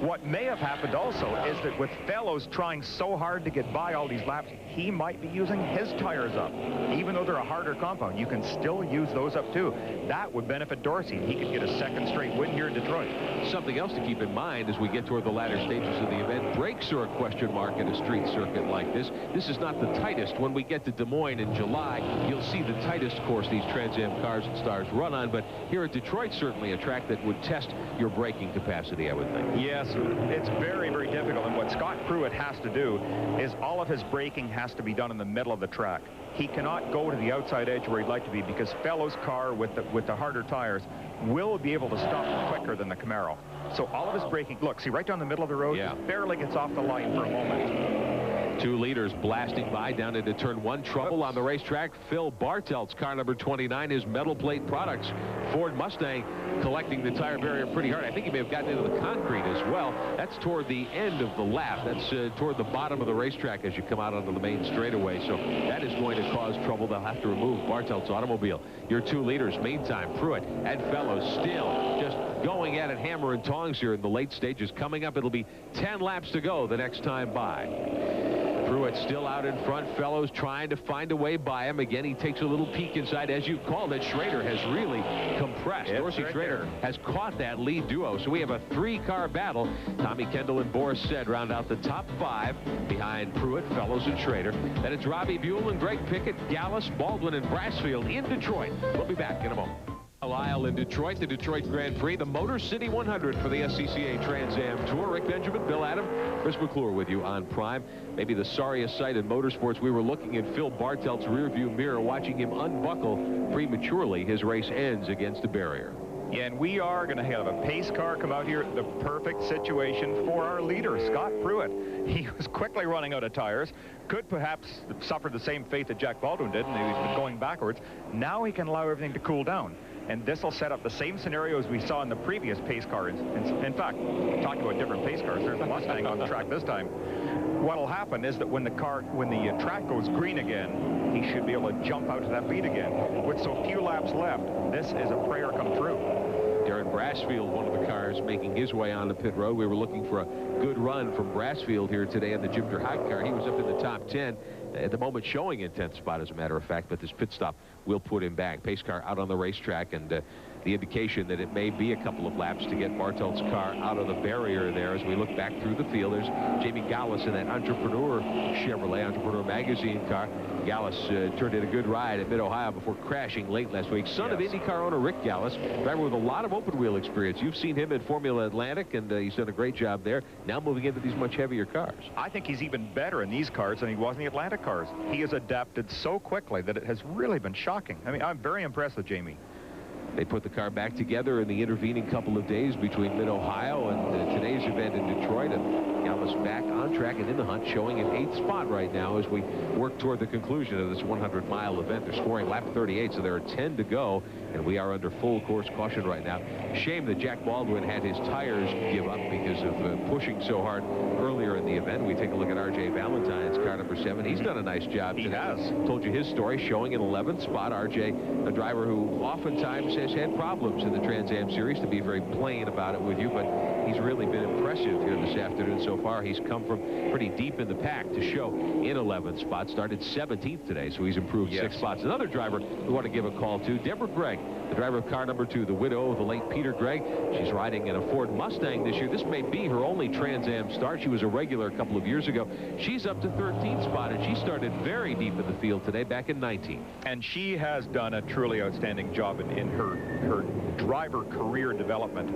Speaker 6: What may have happened also is that with Fellows trying so hard to get by all these laps, he might be using his tires up. Even though they're a harder compound, you can still use those up too. That would benefit Dorsey. He could get a 2nd straight win here in Detroit.
Speaker 9: Something else to keep in mind as we get toward the latter stages of the event, brakes are a question mark in a street circuit like this. This is not the tightest. When we get to Des Moines in July, you'll see the tightest course these Trans Am cars and stars run on, but here at Detroit, certainly a track that would test your braking capacity, I would think.
Speaker 6: Yeah, Yes, it's very, very difficult. And what Scott Pruitt has to do is all of his braking has to be done in the middle of the track. He cannot go to the outside edge where he'd like to be, because Fellows' car with the harder tires will be able to stop quicker than the Camaro. So all of his braking, look, see right down the middle of the road, yeah, barely gets off the line for a moment.
Speaker 9: 2 leaders blasting by down into turn 1. Trouble on the racetrack. Phil Bartelt's car number 29, his metal plate products Ford Mustang, collecting the tire barrier pretty hard. I think he may have gotten into the concrete as well. That's toward the end of the lap. That's toward the bottom of the racetrack as you come out onto the main straightaway. So that is going to cause trouble. They'll have to remove Bartelt's automobile. Your 2 leaders, meantime, Pruitt and Fellows still just going at it hammer and tongs here in the late stages. Coming up, it'll be 10 laps to go the next time by. Pruitt still out in front. Fellows trying to find a way by him. Again, he takes a little peek inside. As you called it, Schrader has really compressed. Dorsey right Schrader has caught that lead duo. So we have a 3-car battle. Tommy Kendall and Boris Said round out the top 5 behind Pruitt, Fellows, and Schrader. Then it's Robbie Buell and Greg Pickett, Gallus, Baldwin, and Brassfield in Detroit. We'll be back in a moment. Isle in Detroit, the Detroit Grand Prix, the Motor City 100 for the SCCA Trans Am Tour. Rick Benjamin, Bill Adam, Chris McClure with you on Prime. Maybe the sorriest sight in motorsports. We were looking in Phil Bartelt's rearview mirror, watching him unbuckle prematurely. His race ends against a barrier.
Speaker 6: Yeah, and we are going to have a pace car come out here. The perfect situation for our leader, Scott Pruitt. He was quickly running out of tires. Could perhaps suffer the same fate that Jack Baldwin did, and he was going backwards. Now he can allow everything to cool down. And this will set up the same scenarios we saw in the previous pace car. In fact, talking about different pace cars, there's the Mustang on the track this time. What'll happen is that when the track goes green again, he should be able to jump out to that lead again. With so few laps left, this is a prayer come true.
Speaker 9: Darren Brassfield, one of the cars, making his way on the pit road. We were looking for a good run from Brassfield here today in the Jim Derhide car. He was up in the top 10. At the moment showing in 10th spot, as a matter of fact, but this pit stop will put him back. Pace car out on the racetrack, and the indication that it may be a couple of laps to get Bartelt's car out of the barrier there. As we look back through the field, there's Jamie Gallus in that Entrepreneur Chevrolet Entrepreneur Magazine car. Gallus turned in a good ride at Mid-Ohio before crashing late last week. Son of IndyCar owner Rick Gallus, driver with a lot of open wheel experience. You've seen him in Formula Atlantic, and he's done a great job there. Now moving into these much heavier cars.
Speaker 6: I think he's even better in these cars than he was in the Atlantic cars. He has adapted so quickly that it has really been shocking. I mean, I'm very impressed with Jamie.
Speaker 9: They put the car back together in the intervening couple of days between Mid-Ohio and today's event in Detroit. And Gallus back on track and in the hunt, showing an 8th spot right now as we work toward the conclusion of this 100-mile event. They're scoring lap 38, so there are 10 to go, and we are under full course caution right now. Shame that Jack Baldwin had his tires give up because of pushing so hard earlier in the event. We take a look at R.J. Valentine's car number 7. He's done a nice job today. He has. Told you his story, showing an 11th spot. R.J., a driver who oftentimes has had problems in the Trans Am Series, to be very plain about it with you, but he's really been impressive here this afternoon so far. He's come from pretty deep in the pack to show in 11th spot. Started 17th today, so he's improved 6 spots. Another driver we want to give a call to, Deborah Gregg, the driver of car number 2, the widow of the late Peter Gregg. She's riding in a Ford Mustang this year. This may be her only Trans Am start. She was a regular a couple of years ago. She's up to 13th spot, and she started very deep in the field today, back in 19th.
Speaker 6: And she has done a truly outstanding job in her driver career development.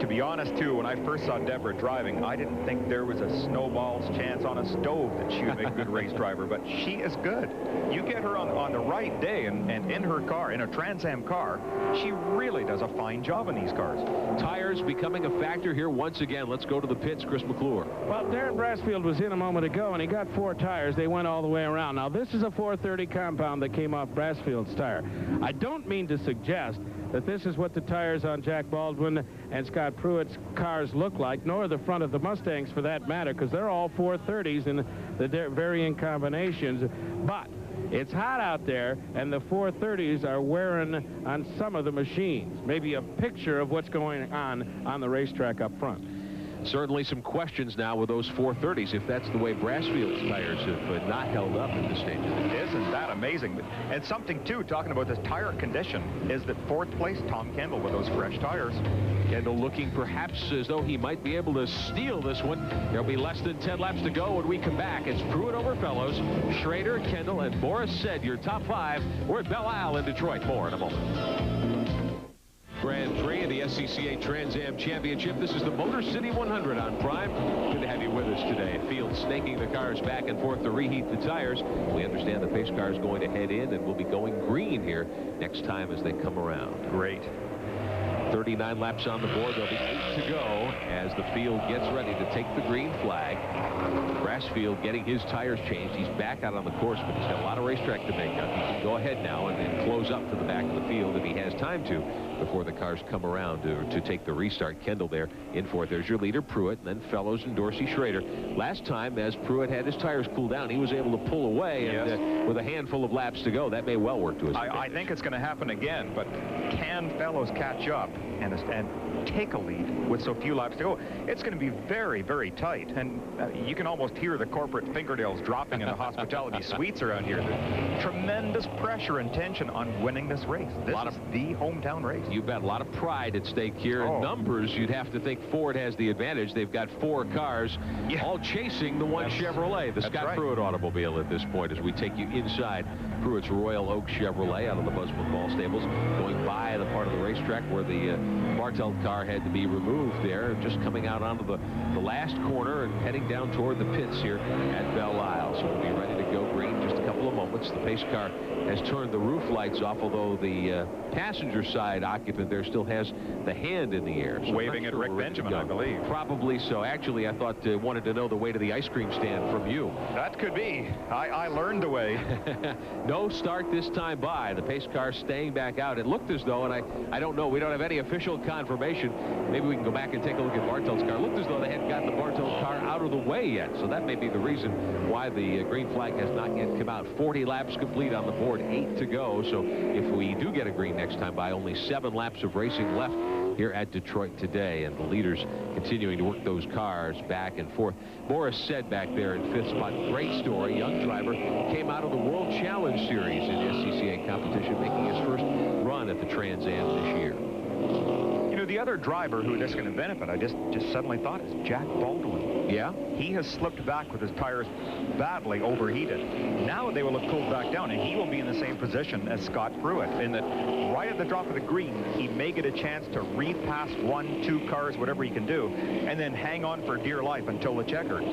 Speaker 6: To be honest, too, when I first saw Deborah driving, I didn't think there was a snowball's chance on a stove that she would make a good race driver, but she is good. You get her on the right day and in her car, in a Trans Am car, she really does a fine job in these cars.
Speaker 9: Tires becoming a factor here once again. Let's go to the pits. Chris McClure.
Speaker 4: Well, Darren Brassfield was in a moment ago, and he got 4 tires. They went all the way around. Now, this is a 430 compound that came off Brassfield's tire. I don't mean to suggest that this is what the tires on Jack Baldwin and Scott Pruitt's cars look like, nor the front of the Mustangs for that matter, because they're all 430s in the varying combinations. But it's hot out there, and the 430s are wearing on some of the machines. Maybe a picture of what's going on the racetrack up front.
Speaker 9: Certainly some questions now with those 430s, if that's the way Brassfield's tires have not held up in this stage.
Speaker 6: Isn't that amazing? And something, too, talking about this tire condition, is that 4th place, Tom Kendall, with those fresh tires.
Speaker 9: Kendall looking perhaps as though he might be able to steal this one. There'll be less than 10 laps to go when we come back. It's Pruitt over Fellows, Schrader, Kendall, and Boris Said, your top 5. We're at Belle Isle in Detroit. More in a moment. Grand Prix of the SCCA Trans Am Championship. This is the Motor City 100 on Prime. Good to have you with us today. Field snaking the cars back and forth to reheat the tires. We understand the pace car is going to head in and will be going green here next time as they come around.
Speaker 6: Great.
Speaker 9: 39 laps on the board. There'll be 8 to go as the field gets ready to take the green flag. Brassfield getting his tires changed. He's back out on the course, but he's got a lot of racetrack to make up. He can go ahead now and then close up to the back of the field if he has time to before the cars come around to take the restart. Kendall there in fourth. There's your leader, Pruitt, and then Fellows and Dorsey Schrader. Last time, as Pruitt had his tires cool down, he was able to pull away, and with a handful of laps to go, that may well work to his advantage.
Speaker 6: I think it's going to happen again, but can Fellows catch up and take a lead with so few laps to go? It's going to be very, very tight, and you can almost hear the corporate fingernails dropping in the hospitality suites around here. There's tremendous pressure and tension on winning this race. This is the hometown race.
Speaker 9: You bet. A lot of pride at stake here. In numbers, you'd have to think Ford has the advantage. They've got 4 cars all chasing the one Chevrolet, the Scott Pruitt automobile at this point, as we take you inside Pruitt's Royal Oak Chevrolet out of the Buzzman Mall stables, going by the part of the racetrack where the Bartelt car had to be removed there, just coming out onto the last corner and heading down toward the pits here at Belle Isle. So we'll be ready to go green in just a couple of moments. The pace car has turned the roof lights off, although the passenger side occupant there still has the hand in the air. So
Speaker 6: waving at Rick Benjamin, I believe.
Speaker 9: Probably so. Actually, I thought wanted to know the way to the ice cream stand from you.
Speaker 6: That could be. I learned the way.
Speaker 9: No start this time by. The pace car staying back out. It looked as though, and I don't know, we don't have any official confirmation. Maybe we can go back and take a look at Bartelt's car. It looked as though they hadn't gotten the Bartelt car out of the way yet. So that may be the reason why the green flag has not yet come out. 40 laps complete on the board, 8 to go. So if we do get a green next time by, only 7 laps of racing left here at Detroit today, and the leaders continuing to work those cars back and forth. Morris said back there in 5th spot, great story, young driver, came out of the World Challenge Series in SCCA competition, making his first run at the Trans Am this year.
Speaker 6: You know, the other driver who this is going to benefit, I just suddenly thought, is Jack Baldwin.
Speaker 9: Yeah?
Speaker 6: He has slipped back with his tires badly overheated. Now they will have cooled back down, and he will be in the same position as Scott Pruitt, in that right at the drop of the green, he may get a chance to repass 1, 2 cars, whatever he can do, and then hang on for dear life until the checkered.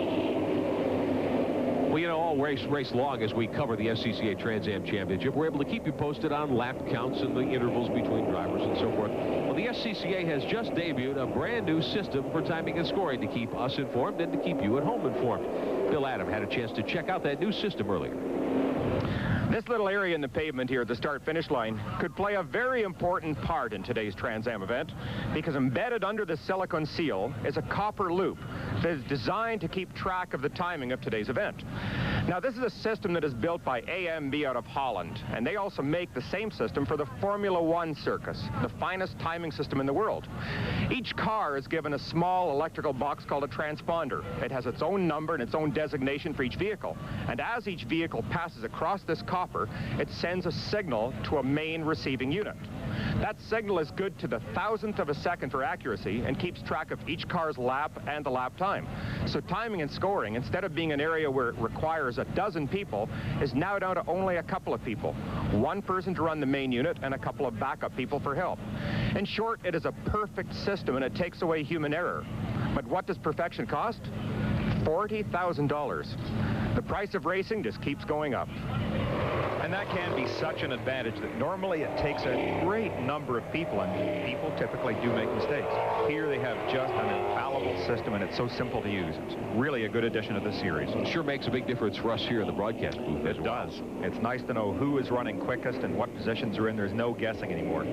Speaker 9: Well, you know, all race long as we cover the SCCA Trans Am Championship, we're able to keep you posted on lap counts and the intervals between drivers and so forth. Well, the SCCA has just debuted a brand new system for timing and scoring to keep us informed and to keep you at home informed. Bill Adam had a chance to check out that new system earlier.
Speaker 6: This little area in the pavement here at the start-finish line could play a very important part in today's Trans Am event, because embedded under the silicone seal is a copper loop that is designed to keep track of the timing of today's event. Now, this is a system that is built by AMB out of Holland, and they also make the same system for the Formula One circus, the finest timing system in the world. Each car is given a small electrical box called a transponder. It has its own number and its own designation for each vehicle, and as each vehicle passes across this copper, it sends a signal to a main receiving unit. That signal is good to the 1,000th of a second for accuracy and keeps track of each car's lap and the lap time. So timing and scoring, instead of being an area where it requires a dozen people, is now down to only a couple of people. 1 person to run the main unit and a couple of backup people for help. In short, it is a perfect system, and it takes away human error. But what does perfection cost? $40,000. The price of racing just keeps going up. And that can be such an advantage that normally it takes a great number of people, and people typically do make mistakes. Here they have just an infallible system, and it's so simple to use. It's really a good addition to the series.
Speaker 9: It sure makes a big difference for us here in the broadcast booth.
Speaker 6: It does. It's nice to know who is running quickest and what positions are in. There's no guessing anymore.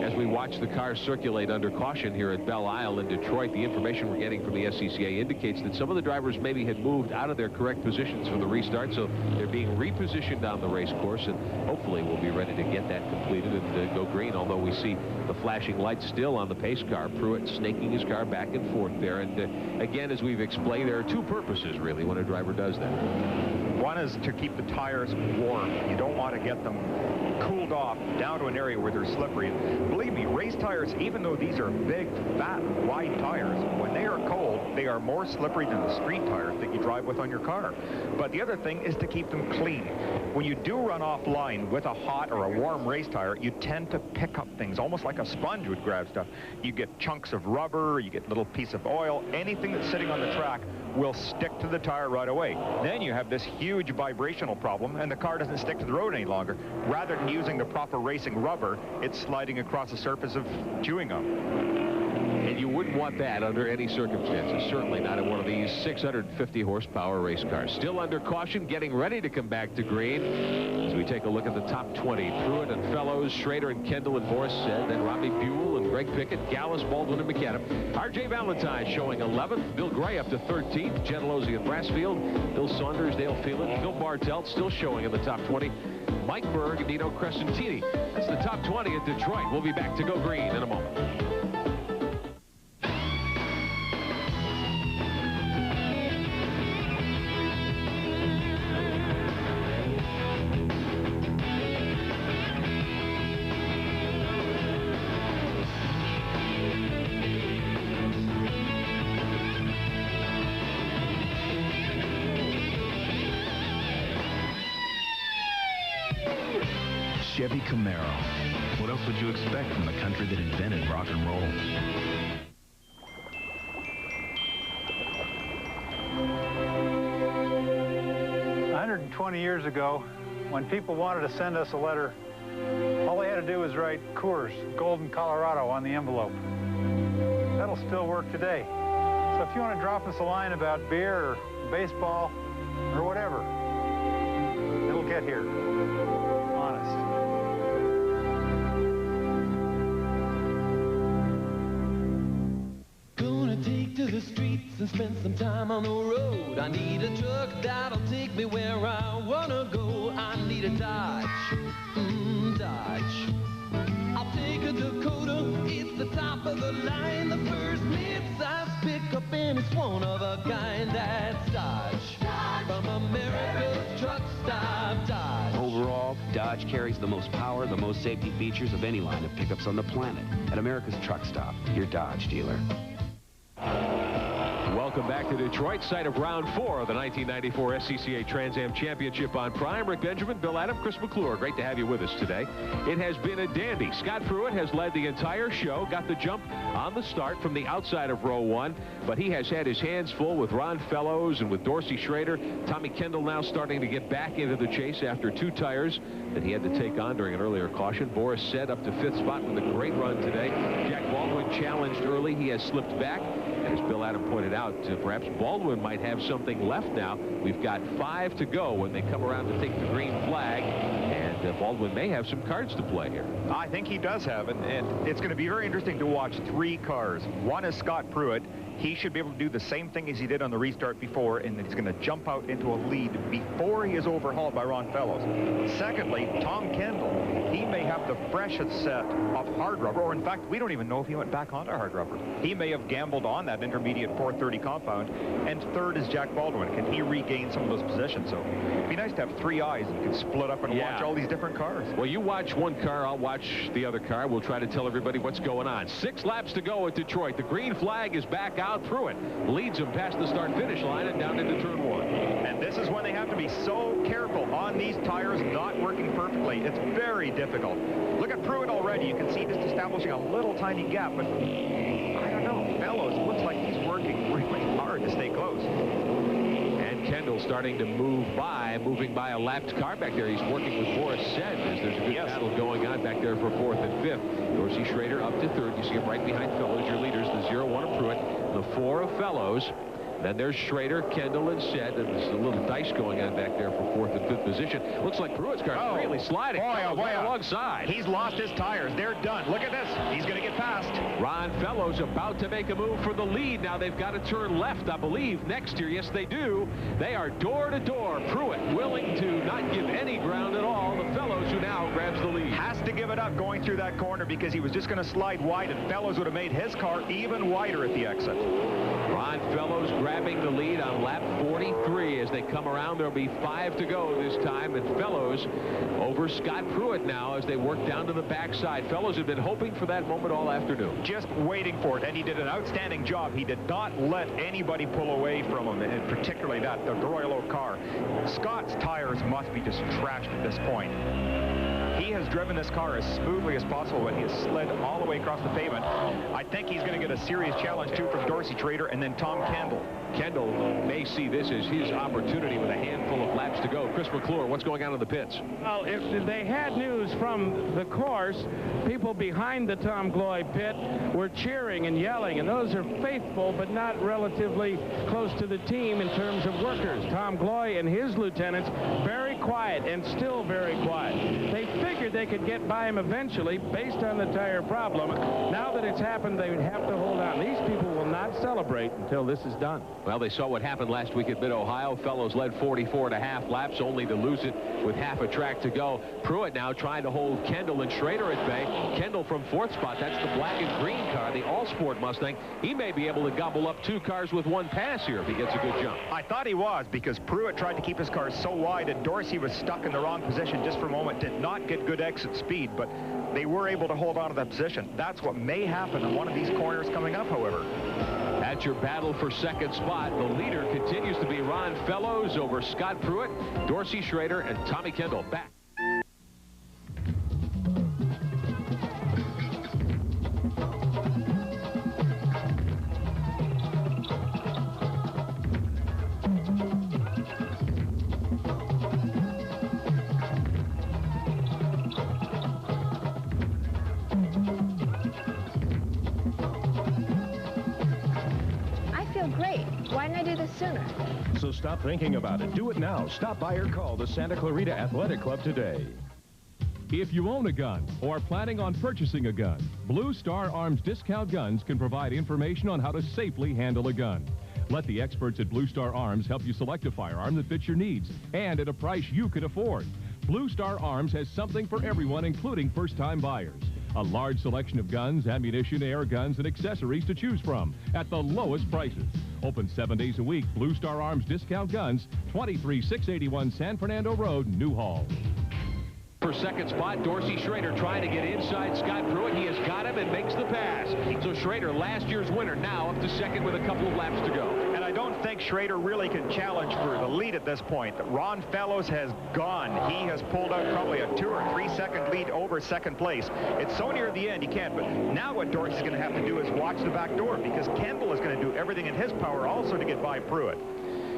Speaker 9: As we watch the cars circulate under caution here at Belle Isle in Detroit, the information we're getting from the SCCA indicates that some of the drivers maybe had moved out of their correct positions for the restart, so they're being repositioned on the race course, and hopefully we'll be ready to get that completed and go green, although we see the flashing lights still on the pace car. Pruitt snaking his car back and forth there, and again, as we've explained, there are 2 purposes really when a driver does that.
Speaker 6: One is to keep the tires warm. You don't want to get them cooled off down to an area where they're slippery. And believe me, race tires, even though these are big, fat, wide tires, when they are cold, they are more slippery than the street tires that you drive with on your car. But the other thing is to keep them clean. When you do run offline with a hot or a warm race tire, you tend to pick up things, almost like a sponge would grab stuff. You get chunks of rubber, you get little piece of oil, anything that's sitting on the track will stick to the tire right away. Then you have this huge vibrational problem, and the car doesn't stick to the road any longer. Rather than using the proper racing rubber, it's sliding across the surface of chewing gum.
Speaker 9: And you wouldn't want that under any circumstances, certainly not in one of these 650 horsepower race cars. Still under caution, getting ready to come back to green. As we take a look at the top 20, Pruitt and Fellows, Schrader and Kendall and Boris said, then Robbie Buell and Greg Pickett, Gallus, Baldwin and McAdam. R.J. Valentine showing 11th, Bill Gray up to 13th, Gentilozzi and Brassfield, Bill Saunders, Dale Phelan, Phil Bartelt still showing in the top 20. Mike Berg and Nino Crescentini. That's the top 20 at Detroit. We'll be back to Go Green in a moment.
Speaker 1: Chevy Camaro. What else would you expect from the country that invented rock and roll?
Speaker 3: $120 years ago, when people wanted to send us a letter, all they had to do was write Coors, Golden, Colorado on the envelope. That'll still work today. So if you want to drop us a line about beer or baseball or whatever, it'll get here. Honest.
Speaker 5: To the streets and spend some time on the road. I need a truck that'll take me where I wanna go. I need a Dodge, Dodge. I'll take a Dakota, it's the top of the line. The first mid-size pickup and it's one of a kind. That's Dodge, from America's truck stop, Dodge.
Speaker 7: Overall, Dodge carries the most power, the most safety features of any line of pickups on the planet. At America's Truck Stop, your Dodge dealer.
Speaker 9: Welcome back to Detroit, site of round 4 of the 1994 SCCA Trans Am Championship on Prime. Rick Benjamin, Bill Adam, Chris McClure. Great to have you with us today. It has been a dandy. Scott Pruitt has led the entire show, got the jump on the start from the outside of row 1, but he has had his hands full with Ron Fellows and with Dorsey Schrader. Tommy Kendall now starting to get back into the chase after 2 tires that he had to take on during an earlier caution. Boris Said up to 5th spot with a great run today. Jack Baldwin challenged early. He has slipped back. And as Bill Adam pointed out, perhaps Baldwin might have something left now. We've got 5 to go when they come around to take the green flag. And Baldwin may have some cards to play here.
Speaker 6: I think he does have, and it's going to be very interesting to watch 3 cars. One is Scott Pruitt. He should be able to do the same thing as he did on the restart before, and he's going to jump out into a lead before he is overhauled by Ron Fellows. Secondly, Tom Kendall, he may have the freshest set of hard rubber, or in fact, we don't even know if he went back onto hard rubber. He may have gambled on that intermediate 430 compound. And third is Jack Baldwin. Can he regain some of those positions? So it'd be nice to have 3 eyes and can split up and watch all these different cars.
Speaker 9: Well, you watch one car, I'll watch the other car. We'll try to tell everybody what's going on. 6 laps to go at Detroit. The green flag is back out. Through it. Leads him past the start-finish line and down into turn 1.
Speaker 6: And this is when they have to be so careful on these tires not working perfectly. It's very difficult. Look at Pruitt already. You can see just establishing a little tiny gap, but I don't know. Fellows, looks like he's working really hard to stay close.
Speaker 9: And Kendall starting to moving by a lapped car back there. He's working with Boris Said as there's a good battle going on back there for 4th and 5th. Dorsey Schrader up to 3rd. You see him right behind Fellows, your leaders, the 0-1 of Pruitt, the 4 of Fellows. Then there's Schrader, Kendall, and Said. And there's a little dice going on back there for 4th and 5th position. Looks like Pruitt's car is really sliding. Boy, alongside.
Speaker 6: He's lost his tires. They're done. Look at this. He's going to get past.
Speaker 9: Ron Fellows about to make a move for the lead. Now they've got to turn left, I believe, next year. Yes, they do. They are door to door. Pruitt willing to not give any ground at all. The Fellows who now grabs the lead.
Speaker 6: Has to give it up going through that corner because he was just going to slide wide, and Fellows would have made his car even wider at the exit.
Speaker 9: Ron Fellows grabbing the lead on lap 43 as they come around. There'll be 5 to go this time, and Fellows over Scott Pruitt now as they work down to the backside. Fellows have been hoping for that moment all afternoon.
Speaker 6: Just waiting for it, and he did an outstanding job. He did not let anybody pull away from him, and particularly the Royal Oak car. Scott's tires must be just trashed at this point. He has driven this car as smoothly as possible, but he has slid all the way across the pavement. I think he's going to get a serious challenge, too, from Dorsey Schrader and then Tom Kendall.
Speaker 9: Kendall may see this as his opportunity with a handful of laps to go. Chris McClure, what's going on in the pits?
Speaker 4: Well, if they had news from the course, people behind the Tom Gloy pit were cheering and yelling, and those are faithful but not relatively close to the team in terms of workers. Tom Gloy and his lieutenants, very quiet and still very quiet. They figured they could get by him eventually based on the tire problem. Now that it's happened, they would have to hold on. These people will not celebrate until this is done.
Speaker 9: Well, they saw what happened last week at Mid-Ohio. Fellows led 44.5 laps, only to lose it with half a track to go. Pruitt now trying to hold Kendall and Schrader at bay. Kendall from 4th spot. That's the black and green car, the All-Sport Mustang. He may be able to gobble up 2 cars with 1 pass here if he gets a good jump.
Speaker 6: I thought he was, because Pruitt tried to keep his car so wide, and Dorsey was stuck in the wrong position just for a moment, did not get good exit speed, but they were able to hold on to that position. That's what may happen in one of these corners coming up, however.
Speaker 9: That's your battle for 2nd spot. The leader continues to be Ron Fellows over Scott Pruitt, Dorsey Schrader, and Tommy Kendall. Back.
Speaker 10: Great. Why didn't I do this sooner?
Speaker 11: So stop thinking about it. Do it now. Stop by or call the Santa Clarita Athletic Club today. If you own a gun or are planning on purchasing a gun, Blue Star Arms Discount Guns can provide information on how to safely handle a gun. Let the experts at Blue Star Arms help you select a firearm that fits your needs and at a price you can afford. Blue Star Arms has something for everyone, including first-time buyers. A large selection of guns, ammunition, air guns, and accessories to choose from at the lowest prices. Open 7 days a week. Blue Star Arms Discount Guns, 23681 San Fernando Road, Newhall.
Speaker 9: For 2nd spot, Dorsey Schrader trying to get inside Scott Pruitt. He has got him and makes the pass. So Schrader, last year's winner, now up to 2nd with a couple of laps to go.
Speaker 6: And I don't think Schrader really can challenge for the lead at this point. Ron Fellows has gone. He has pulled out probably a 2 or 3 second lead over 2nd place. It's so near the end, he can't. But now what Dorsey's going to have to do is watch the back door, because Kendall is going to do everything in his power also to get by Pruitt.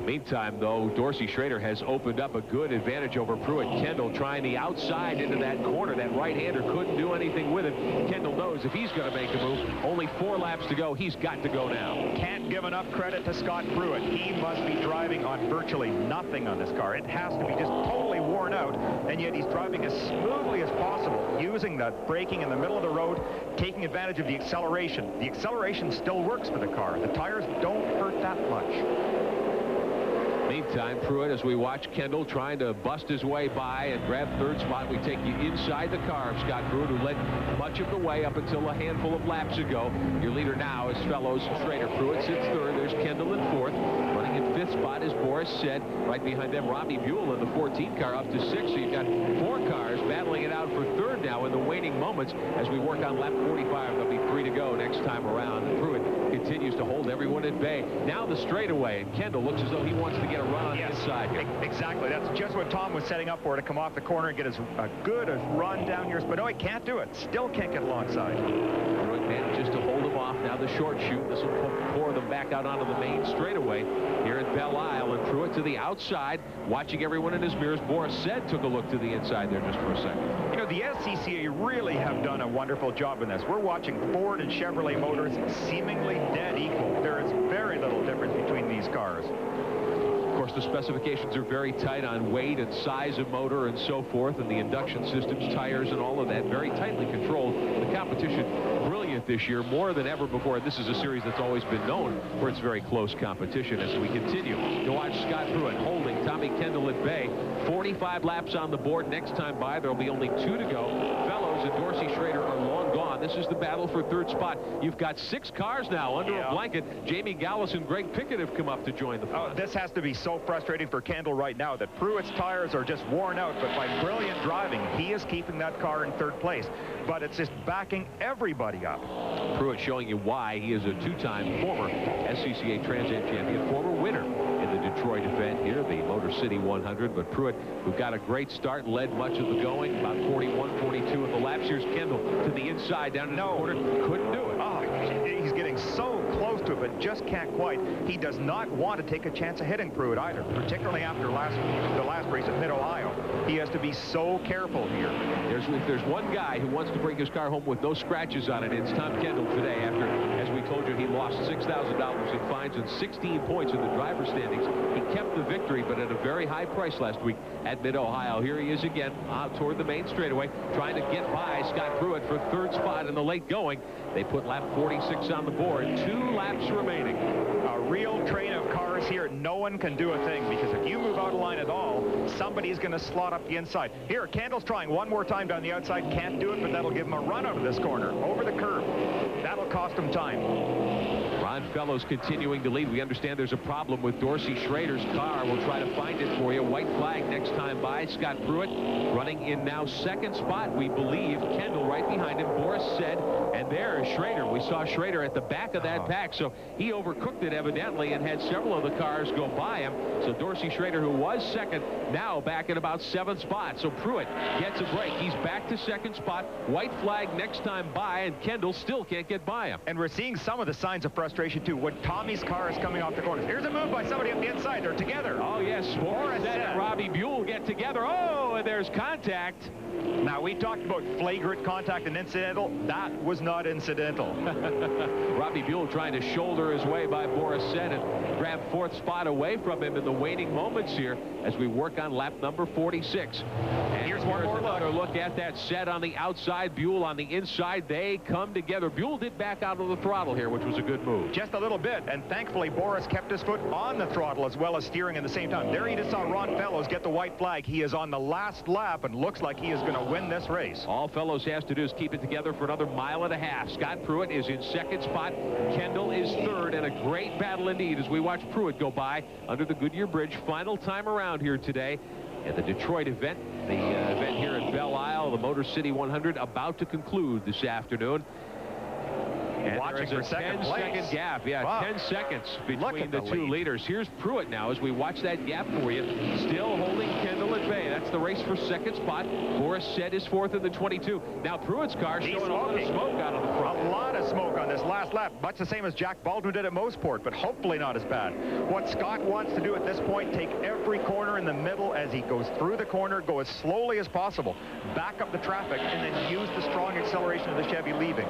Speaker 9: Meantime, though, Dorsey Schrader has opened up a good advantage over Pruitt. Kendall trying the outside into that corner. That right-hander couldn't do anything with it. Kendall knows if he's going to make a move, only 4 laps to go. He's got to go now.
Speaker 6: Can't give enough credit to Scott Pruitt. He must be driving on virtually nothing on this car. It has to be just totally worn out, and yet he's driving as smoothly as possible, using the braking in the middle of the road, taking advantage of the acceleration. The acceleration still works for the car. The tires don't hurt that much.
Speaker 9: Meantime, Pruitt, as we watch Kendall trying to bust his way by and grab 3rd spot, we take you inside the car of Scott Pruitt, who led much of the way up until a handful of laps ago. Your leader now is Fellows Schrader. Pruitt sits 3rd. There's Kendall in 4th. Running in 5th spot, as Boris said. Right behind them, Robbie Buell in the 14 car up to 6th. So you've got 4 cars battling it out for 3rd now in the waning moments as we work on lap 45. There'll be 3 to go next time around. And Pruitt continues to hold everyone at bay. Now the straightaway, and Kendall looks as though he wants to get a run on the inside here.
Speaker 6: Exactly. That's just what Tom was setting up for, to come off the corner and get as good a run down here. But no, he can't do it. Still can't get alongside.
Speaker 9: Pruitt manages to hold him off. Now the short shoot. This will pour them back out onto the main straightaway here at Belle Isle. And Pruitt to the outside, watching everyone in his mirrors. Boris said took a look to the inside there just for a second.
Speaker 6: You know, the SCCA really have done a wonderful job in this. We're watching Ford and Chevrolet motors seemingly dead equal. There is very little difference between these cars.
Speaker 9: Of course, the specifications are very tight on weight and size of motor and so forth, and the induction systems, tires, and all of that very tightly controlled. The competition brilliant this year, more than ever before. This is a series that's always been known for its very close competition as we continue to watch Scott Pruitt holding Tommy Kendall at bay. 40 25 laps on the board. Next time by, there'll be only 2 to go. Fellows and Dorsey Schrader are long gone. This is the battle for third spot. You've got 6 cars now under a blanket. Jamie Gallus and Greg Pickett have come up to join the fun.
Speaker 6: This has to be so frustrating for Kendall right now that Pruitt's tires are just worn out, but by brilliant driving, he is keeping that car in third place. But it's just backing everybody up.
Speaker 9: Pruitt showing you why he is a 2-time former SCCA Trans Am champion, former winner in the Detroit event here, the Motor City 100. But Pruitt, who got a great start, led much of the going, about 41, 42 of the laps. Here's Kendall to the inside, down in the corner, couldn't do it.
Speaker 6: Oh, he's getting so close to it, but just can't quite. He does not want to take a chance of hitting Pruitt either, particularly after the last race at Mid-Ohio. He has to be so careful here.
Speaker 9: If there's one guy who wants to bring his car home with no scratches on it, it's Tom Kendall today, after, as we told you, he lost $6,000 in fines and 16 points in the driver's standings. He kept the victory, but at a very high price last week at Mid-Ohio. Here he is again toward the main straightaway, trying to get by Scott Pruitt for third spot in the late going. They put lap 46 on the board. 2 laps remaining.
Speaker 6: A real train of cars here. No one can do a thing, because if you move out of line at all, somebody's going to slot up the inside. Here, Kendall's trying one more time down the outside. Can't do it, but that'll give him a run out of this corner, over the curb. That'll cost him time.
Speaker 9: Ron Fellows continuing to lead. We understand there's a problem with Dorsey Schrader's car. We'll try to find it for you. White flag next time by. Scott Pruitt running in now second spot, we believe. Kendall right behind him. Boris said, and there is Schrader. We saw Schrader at the back of that pack, so he overcooked it evidently and had several of the cars go by him. So Dorsey Schrader, who was second, now back in about 7th spot. So Pruitt gets a break. He's back to second spot. White flag next time by, and Kendall still can't get by him.
Speaker 6: And we're seeing some of the signs of frustration too when Tommy's car is coming off the corners. Here's a move by somebody up the inside. They're together.
Speaker 9: Oh yes, Boris and Robbie Buell get together. Oh, and there's contact.
Speaker 6: Now, we talked about flagrant contact and incidental. That was not incidental.
Speaker 9: Robbie Buell trying to shoulder his way by Boris Said and grab 4th spot away from him in the waning moments here as we work on lap number 46. And here's one more look at that. Said on the outside, Buell on the inside. They come together. Buell did back out of the throttle here, which was a good move.
Speaker 6: Just a little bit, and thankfully Boris kept his foot on the throttle as well as steering at the same time. There you just saw Ron Fellows get the white flag. He is on the last lap and looks like he is going to win this race.
Speaker 9: All Fellows has to do is keep it together for another 1.5 miles. Scott Pruitt is in second spot. Kendall is third, and a great battle indeed as we watch Pruitt go by under the Goodyear Bridge. Final time around here today at the Detroit event. The event here at Belle Isle, the Motor City 100, about to conclude this afternoon. And
Speaker 6: watching for second place.
Speaker 9: 10-second gap. Yeah, wow. 10 seconds between the 2 leaders. Here's Pruitt now as we watch that gap for you. Still holding Kendall at bay. That's the race for second spot. Boris Said is 4th in the 22. Now Pruitt's car showing a lot of smoke out of the front.
Speaker 6: A lot of smoke on this last lap. Much the same as Jack Baldwin did at Moseport, but hopefully not as bad. What Scott wants to do at this point, take every corner in the middle as he goes through the corner, go as slowly as possible, back up the traffic, and then use the strong acceleration of the Chevy leaving.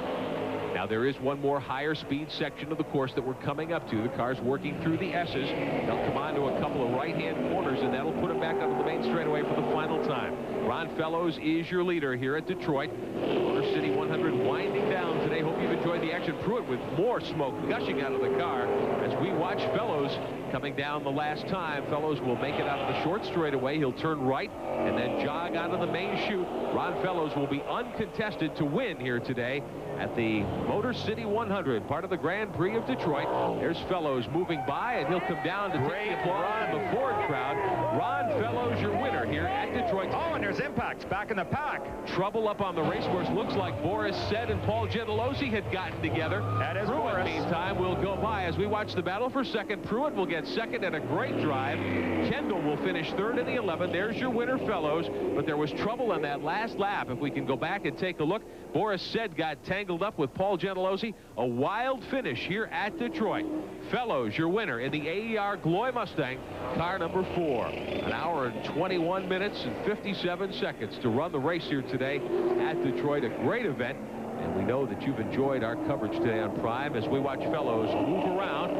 Speaker 9: Now there is one more higher speed section of the course that we're coming up to. The car's working through the S's. They'll come onto a couple of right-hand corners, and that'll put them back onto the main straightaway for the final time. Ron Fellows is your leader here at Detroit. Motor City 100 winding down today. Hope you've enjoyed the action. Pruitt with more smoke gushing out of the car as we watch Fellows coming down the last time. Fellows will make it out of the short straightaway. He'll turn right and then jog out of the main chute. Ron Fellows will be uncontested to win here today at the Motor City 100, part of the Grand Prix of Detroit. There's Fellows moving by, and he'll come down to take the applause from the Ford crowd. Ron Fellows, your winner here at Detroit.
Speaker 6: Oh, and there's impacts back in the pack.
Speaker 9: Trouble up on the racecourse. Looks like Boris Said and Paul Gentilozzi had gotten together.
Speaker 6: That is
Speaker 9: Pruitt,
Speaker 6: Boris.
Speaker 9: meantime, will go by as we watch the battle for second. Pruitt will get second and a great drive. Kendall will finish third in the 11. There's your winner, Fellows. But there was trouble on that last lap. If we can go back and take a look, Boris Said got tangled up with Paul Gentilozzi. A wild finish here at Detroit. Fellows, your winner in the AER Gloy Mustang, car number 4. 1 hour and 21 minutes and 57 seconds to run the race here today at Detroit. A great event, and we know that you've enjoyed our coverage today on Prime as we watch Fellows move around.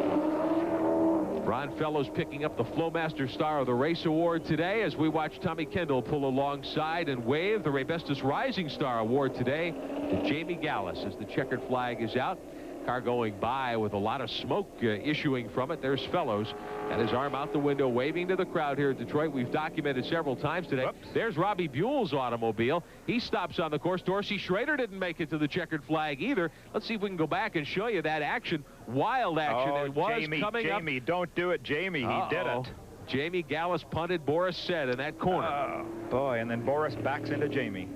Speaker 9: Ron Fellows picking up the Flowmaster Star of the Race Award today as we watch Tommy Kendall pull alongside and wave the Raybestos Rising Star Award today to Jamie Gallus as the checkered flag is out. car going by with a lot of smoke issuing from it. There's Fellows and his arm out the window waving to the crowd here at Detroit. We've documented several times today.
Speaker 6: Whoops.
Speaker 9: There's Robbie Buell's automobile. He stops on the course. Dorsey Schrader didn't make it to the checkered flag either. Let's see if we can go back and show you that action. Wild action.
Speaker 6: Oh,
Speaker 9: it was
Speaker 6: Jamie,
Speaker 9: coming up.
Speaker 6: Jamie, don't do it, Jamie. He didn't.
Speaker 9: Jamie Gallus punted. Boris said in that corner.
Speaker 6: Oh, boy, and then Boris backs into Jamie.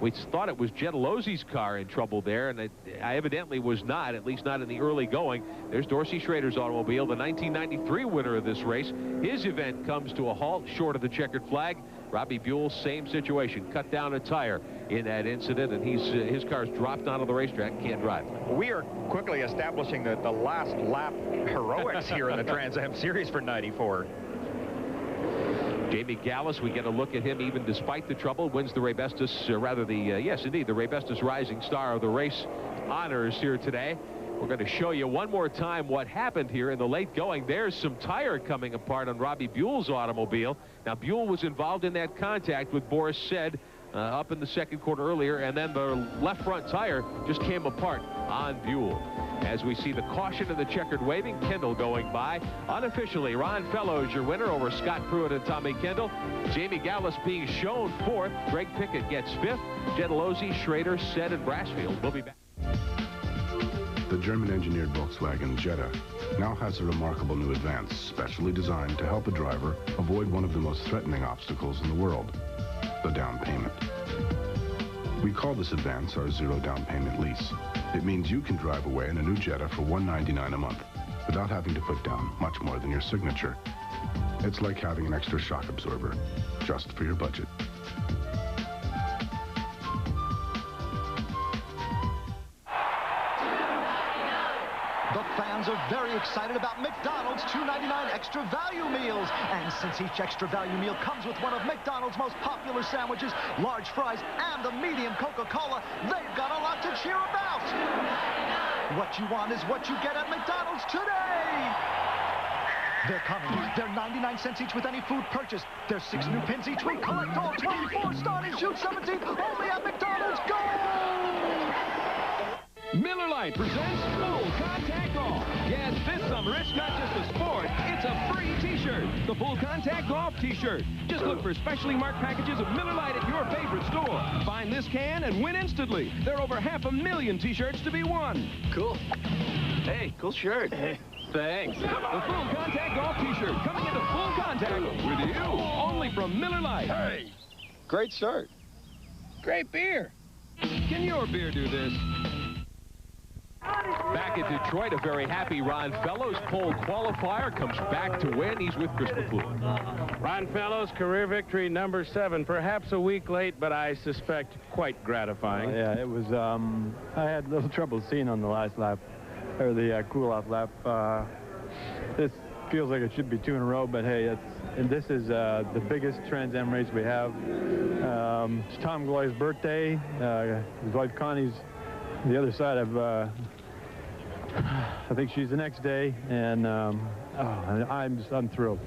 Speaker 9: We thought it was Gentilosi's car in trouble there, and it evidently was not, at least not in the early going. There's Dorsey Schrader's automobile, the 1993 winner of this race. His event comes to a halt short of the checkered flag. Robbie Buell, same situation, cut down a tire in that incident, and his car's dropped onto the racetrack, can't drive.
Speaker 6: We are quickly establishing the last lap heroics here in the Trans Am Series for 94.
Speaker 9: Jamie Gallus, we get a look at him even despite the trouble, wins the Raybestos, yes, indeed, the Raybestos Rising Star of the Race honors here today. We're going to show you one more time what happened here in the late going. There's some tire coming apart on Robbie Buell's automobile. Now, Buell was involved in that contact with Boris Said up in the second quarter earlier, and then the left front tire just came apart on Buell. As we see the caution and the checkered waving, Kendall going by. Unofficially, Ron Fellows your winner over Scott Pruitt and Tommy Kendall. Jamie Gallus being shown fourth. Greg Pickett gets fifth. Gentilozzi, Schrader, Said, and Brassfield. We'll be back.
Speaker 10: The German-engineered Volkswagen Jetta now has a remarkable new advance specially designed to help a driver avoid one of the most threatening obstacles in the world, the down payment. We call this advance our zero down payment lease. It means you can drive away in a new Jetta for $199 a month without having to put down much more than your signature. It's like having an extra shock absorber, just for your budget.
Speaker 12: The fans are very excited about McDonald's $2.99 extra value meals. And since each extra value meal comes with one of McDonald's most popular sandwiches, large fries, and a medium Coca-Cola, they've got a lot to cheer about. What you want is what you get at McDonald's today. They're coming. They're 99 cents each with any food purchase. There's 6 new pins each week. Collect all 24 starting June 17th only at McDonald's. Go!
Speaker 13: Miller Lite presents Full Contact Golf. Yes, this summer it's not just a sport, it's a free t-shirt. The Full Contact Golf t-shirt. Just look for specially marked packages of Miller Lite at your favorite store. Find this can and win instantly. There are over 500,000 t-shirts to be won. Cool. Hey, cool shirt. Thanks. The Full Contact Golf t-shirt coming into full contact with you. Only from Miller Lite. Hey, great shirt. Great beer. Can your beer do this?
Speaker 9: Back at Detroit, a very happy Ron Fellows. Pole qualifier comes back to win. He's with Chris McClure.
Speaker 4: Ron Fellows, career victory number 7. Perhaps a week late, but I suspect quite gratifying.
Speaker 19: Yeah, it was, I had a little trouble seeing on the last lap, or the cool-off lap. This feels like it should be 2 in a row, but hey, this is the biggest Trans Am race we have. It's Tom Gloy's birthday. His wife Connie's the other side of, I think she's the next day, and I'm thrilled.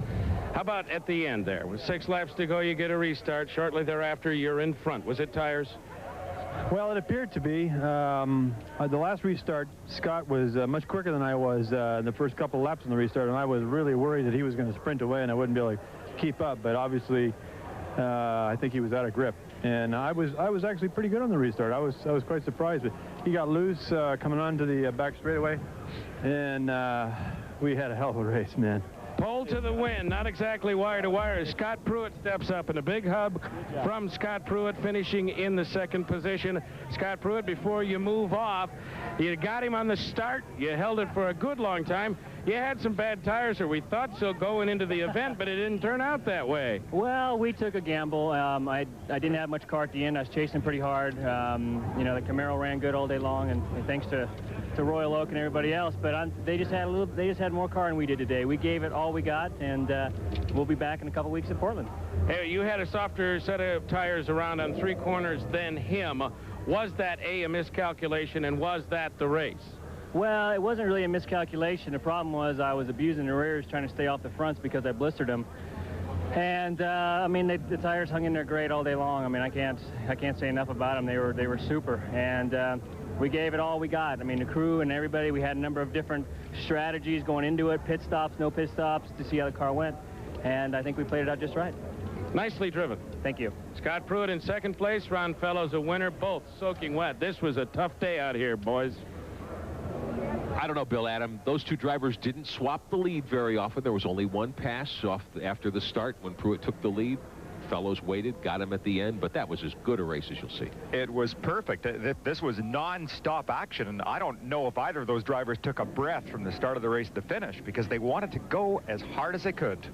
Speaker 4: How about at the end there? With 6 laps to go, you get a restart. Shortly thereafter, you're in front. Was it tires?
Speaker 19: Well, it appeared to be. The last restart, Scott was much quicker than I was in the first couple laps in the restart, and I was really worried that he was going to sprint away and I wouldn't be able to keep up, but obviously I think he was out of grip. And I was actually pretty good on the restart. I was quite surprised, but he got loose coming onto the back straightaway, and we had a hell of a race, man.
Speaker 4: Pole to the win, not exactly wire to wire. Scott Pruitt steps up in a big hub from Scott Pruitt, finishing in the 2nd position. Scott Pruitt, before you move off, you got him on the start. You held it for a good long time. You had some bad tires, or we thought so, going into the event, but it didn't turn out that way.
Speaker 15: Well, we took a gamble. I didn't have much car at the end. I was chasing pretty hard. You know, the Camaro ran good all day long, and thanks to Royal Oak and everybody else, but they just had more car than we did today. We gave it all we got, and we'll be back in a couple weeks in Portland.
Speaker 4: Hey, you had a softer set of tires around on 3 corners than him. Was that a miscalculation, and was that the race?
Speaker 15: Well, it wasn't really a miscalculation. The problem was I was abusing the rears, trying to stay off the fronts because I blistered them. And I mean, the tires hung in there great all day long. I mean, I can't say enough about them. They were super. And we gave it all we got. I mean, the crew and everybody, we had a number of different strategies going into it, pit stops, no pit stops, to see how the car went. And I think we played it out just right.
Speaker 4: Nicely driven.
Speaker 15: Thank you.
Speaker 4: Scott Pruitt in second place, Ron Fellows a winner, both soaking wet. This was a tough day out here, boys.
Speaker 9: I don't know, Bill, Adam. Those two drivers didn't swap the lead very often. There was only one pass off after the start when Pruitt took the lead. Fellows waited, got him at the end, but that was as good a race as you'll see.
Speaker 6: It was perfect. This was non-stop action, and I don't know if either of those drivers took a breath from the start of the race to finish because they wanted to go as hard as they could.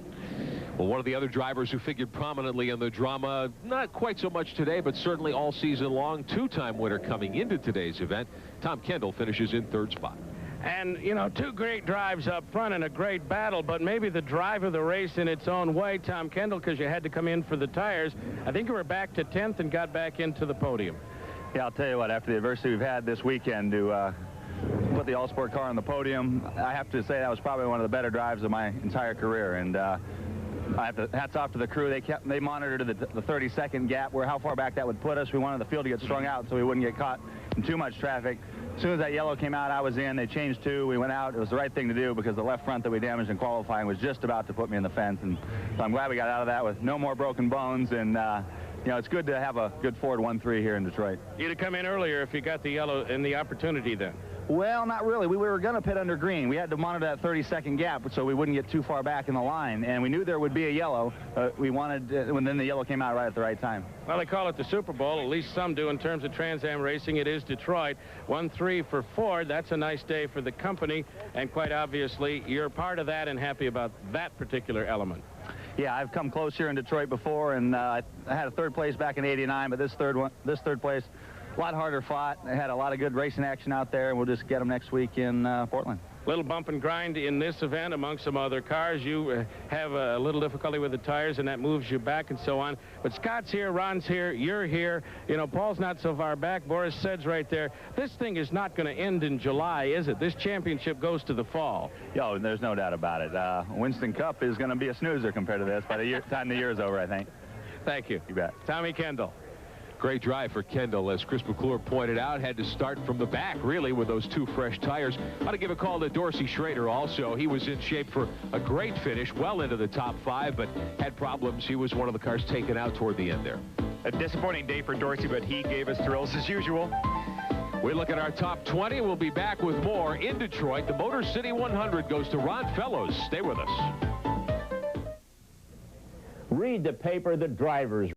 Speaker 9: Well, one of the other drivers who figured prominently in the drama, not quite so much today, but certainly all season long, two-time winner coming into today's event, Tom Kendall finishes in third spot.
Speaker 4: And, you know, two great drives up front and a great battle, but maybe the drive of the race in its own way, Tom Kendall, because you had to come in for the tires. I think you were back to 10th and got back into the podium.
Speaker 8: Yeah, I'll tell you what, after the adversity we've had this weekend to put the all-sport car on the podium, I have to say that was probably one of the better drives of my entire career. And I have to hats off to the crew. They monitored the 30-second gap, where how far back that would put us. We wanted the field to get strung out so we wouldn't get caught in too much traffic. As soon as that yellow came out, I was in. They changed two. We went out. It was the right thing to do because the left front that we damaged in qualifying was just about to put me in the fence. And so I'm glad we got out of that with no more broken bones. And you know, it's good to have a good Ford 1-3 here in Detroit.
Speaker 4: You'd have come in earlier if you got the yellow and the opportunity then.
Speaker 8: Well, not really. We were going to pit under green. We had to monitor that 30-second gap so we wouldn't get too far back in the line. And we knew there would be a yellow. We wanted, when then the yellow came out right at the right time.
Speaker 4: Well, they call it the Super Bowl. At least some do in terms of Trans Am racing. It is Detroit. 1-3 for Ford. That's a nice day for the company. And quite obviously, you're part of that and happy about that particular element.
Speaker 8: Yeah, I've come close here in Detroit before, and I had a third place back in '89, but this third place, a lot harder fought. I had a lot of good racing action out there, and we'll just get them next week in Portland.
Speaker 4: Little bump and grind in this event among some other cars. You have a little difficulty with the tires, and that moves you back and so on. But Scott's here, Ron's here, you're here. You know, Paul's not so far back. Boris Said's right there. This thing is not going to end in July, is it? This championship goes to the fall.
Speaker 8: Yo, there's no doubt about it. Winston Cup is going to be a snoozer compared to this by the time the year is over, I think.
Speaker 4: Thank you.
Speaker 8: You bet.
Speaker 4: Tommy Kendall.
Speaker 9: Great drive for Kendall, as Chris McClure pointed out. Had to start from the back, really, with those two fresh tires. Ought to give a call to Dorsey Schrader also. He was in shape for a great finish, well into the top 5, but had problems. He was one of the cars taken out toward the end there.
Speaker 6: A disappointing day for Dorsey, but he gave us thrills as usual.
Speaker 9: We look at our top 20. We'll be back with more in Detroit. The Motor City 100 goes to Ron Fellows. Stay with us.
Speaker 24: Read the paper the drivers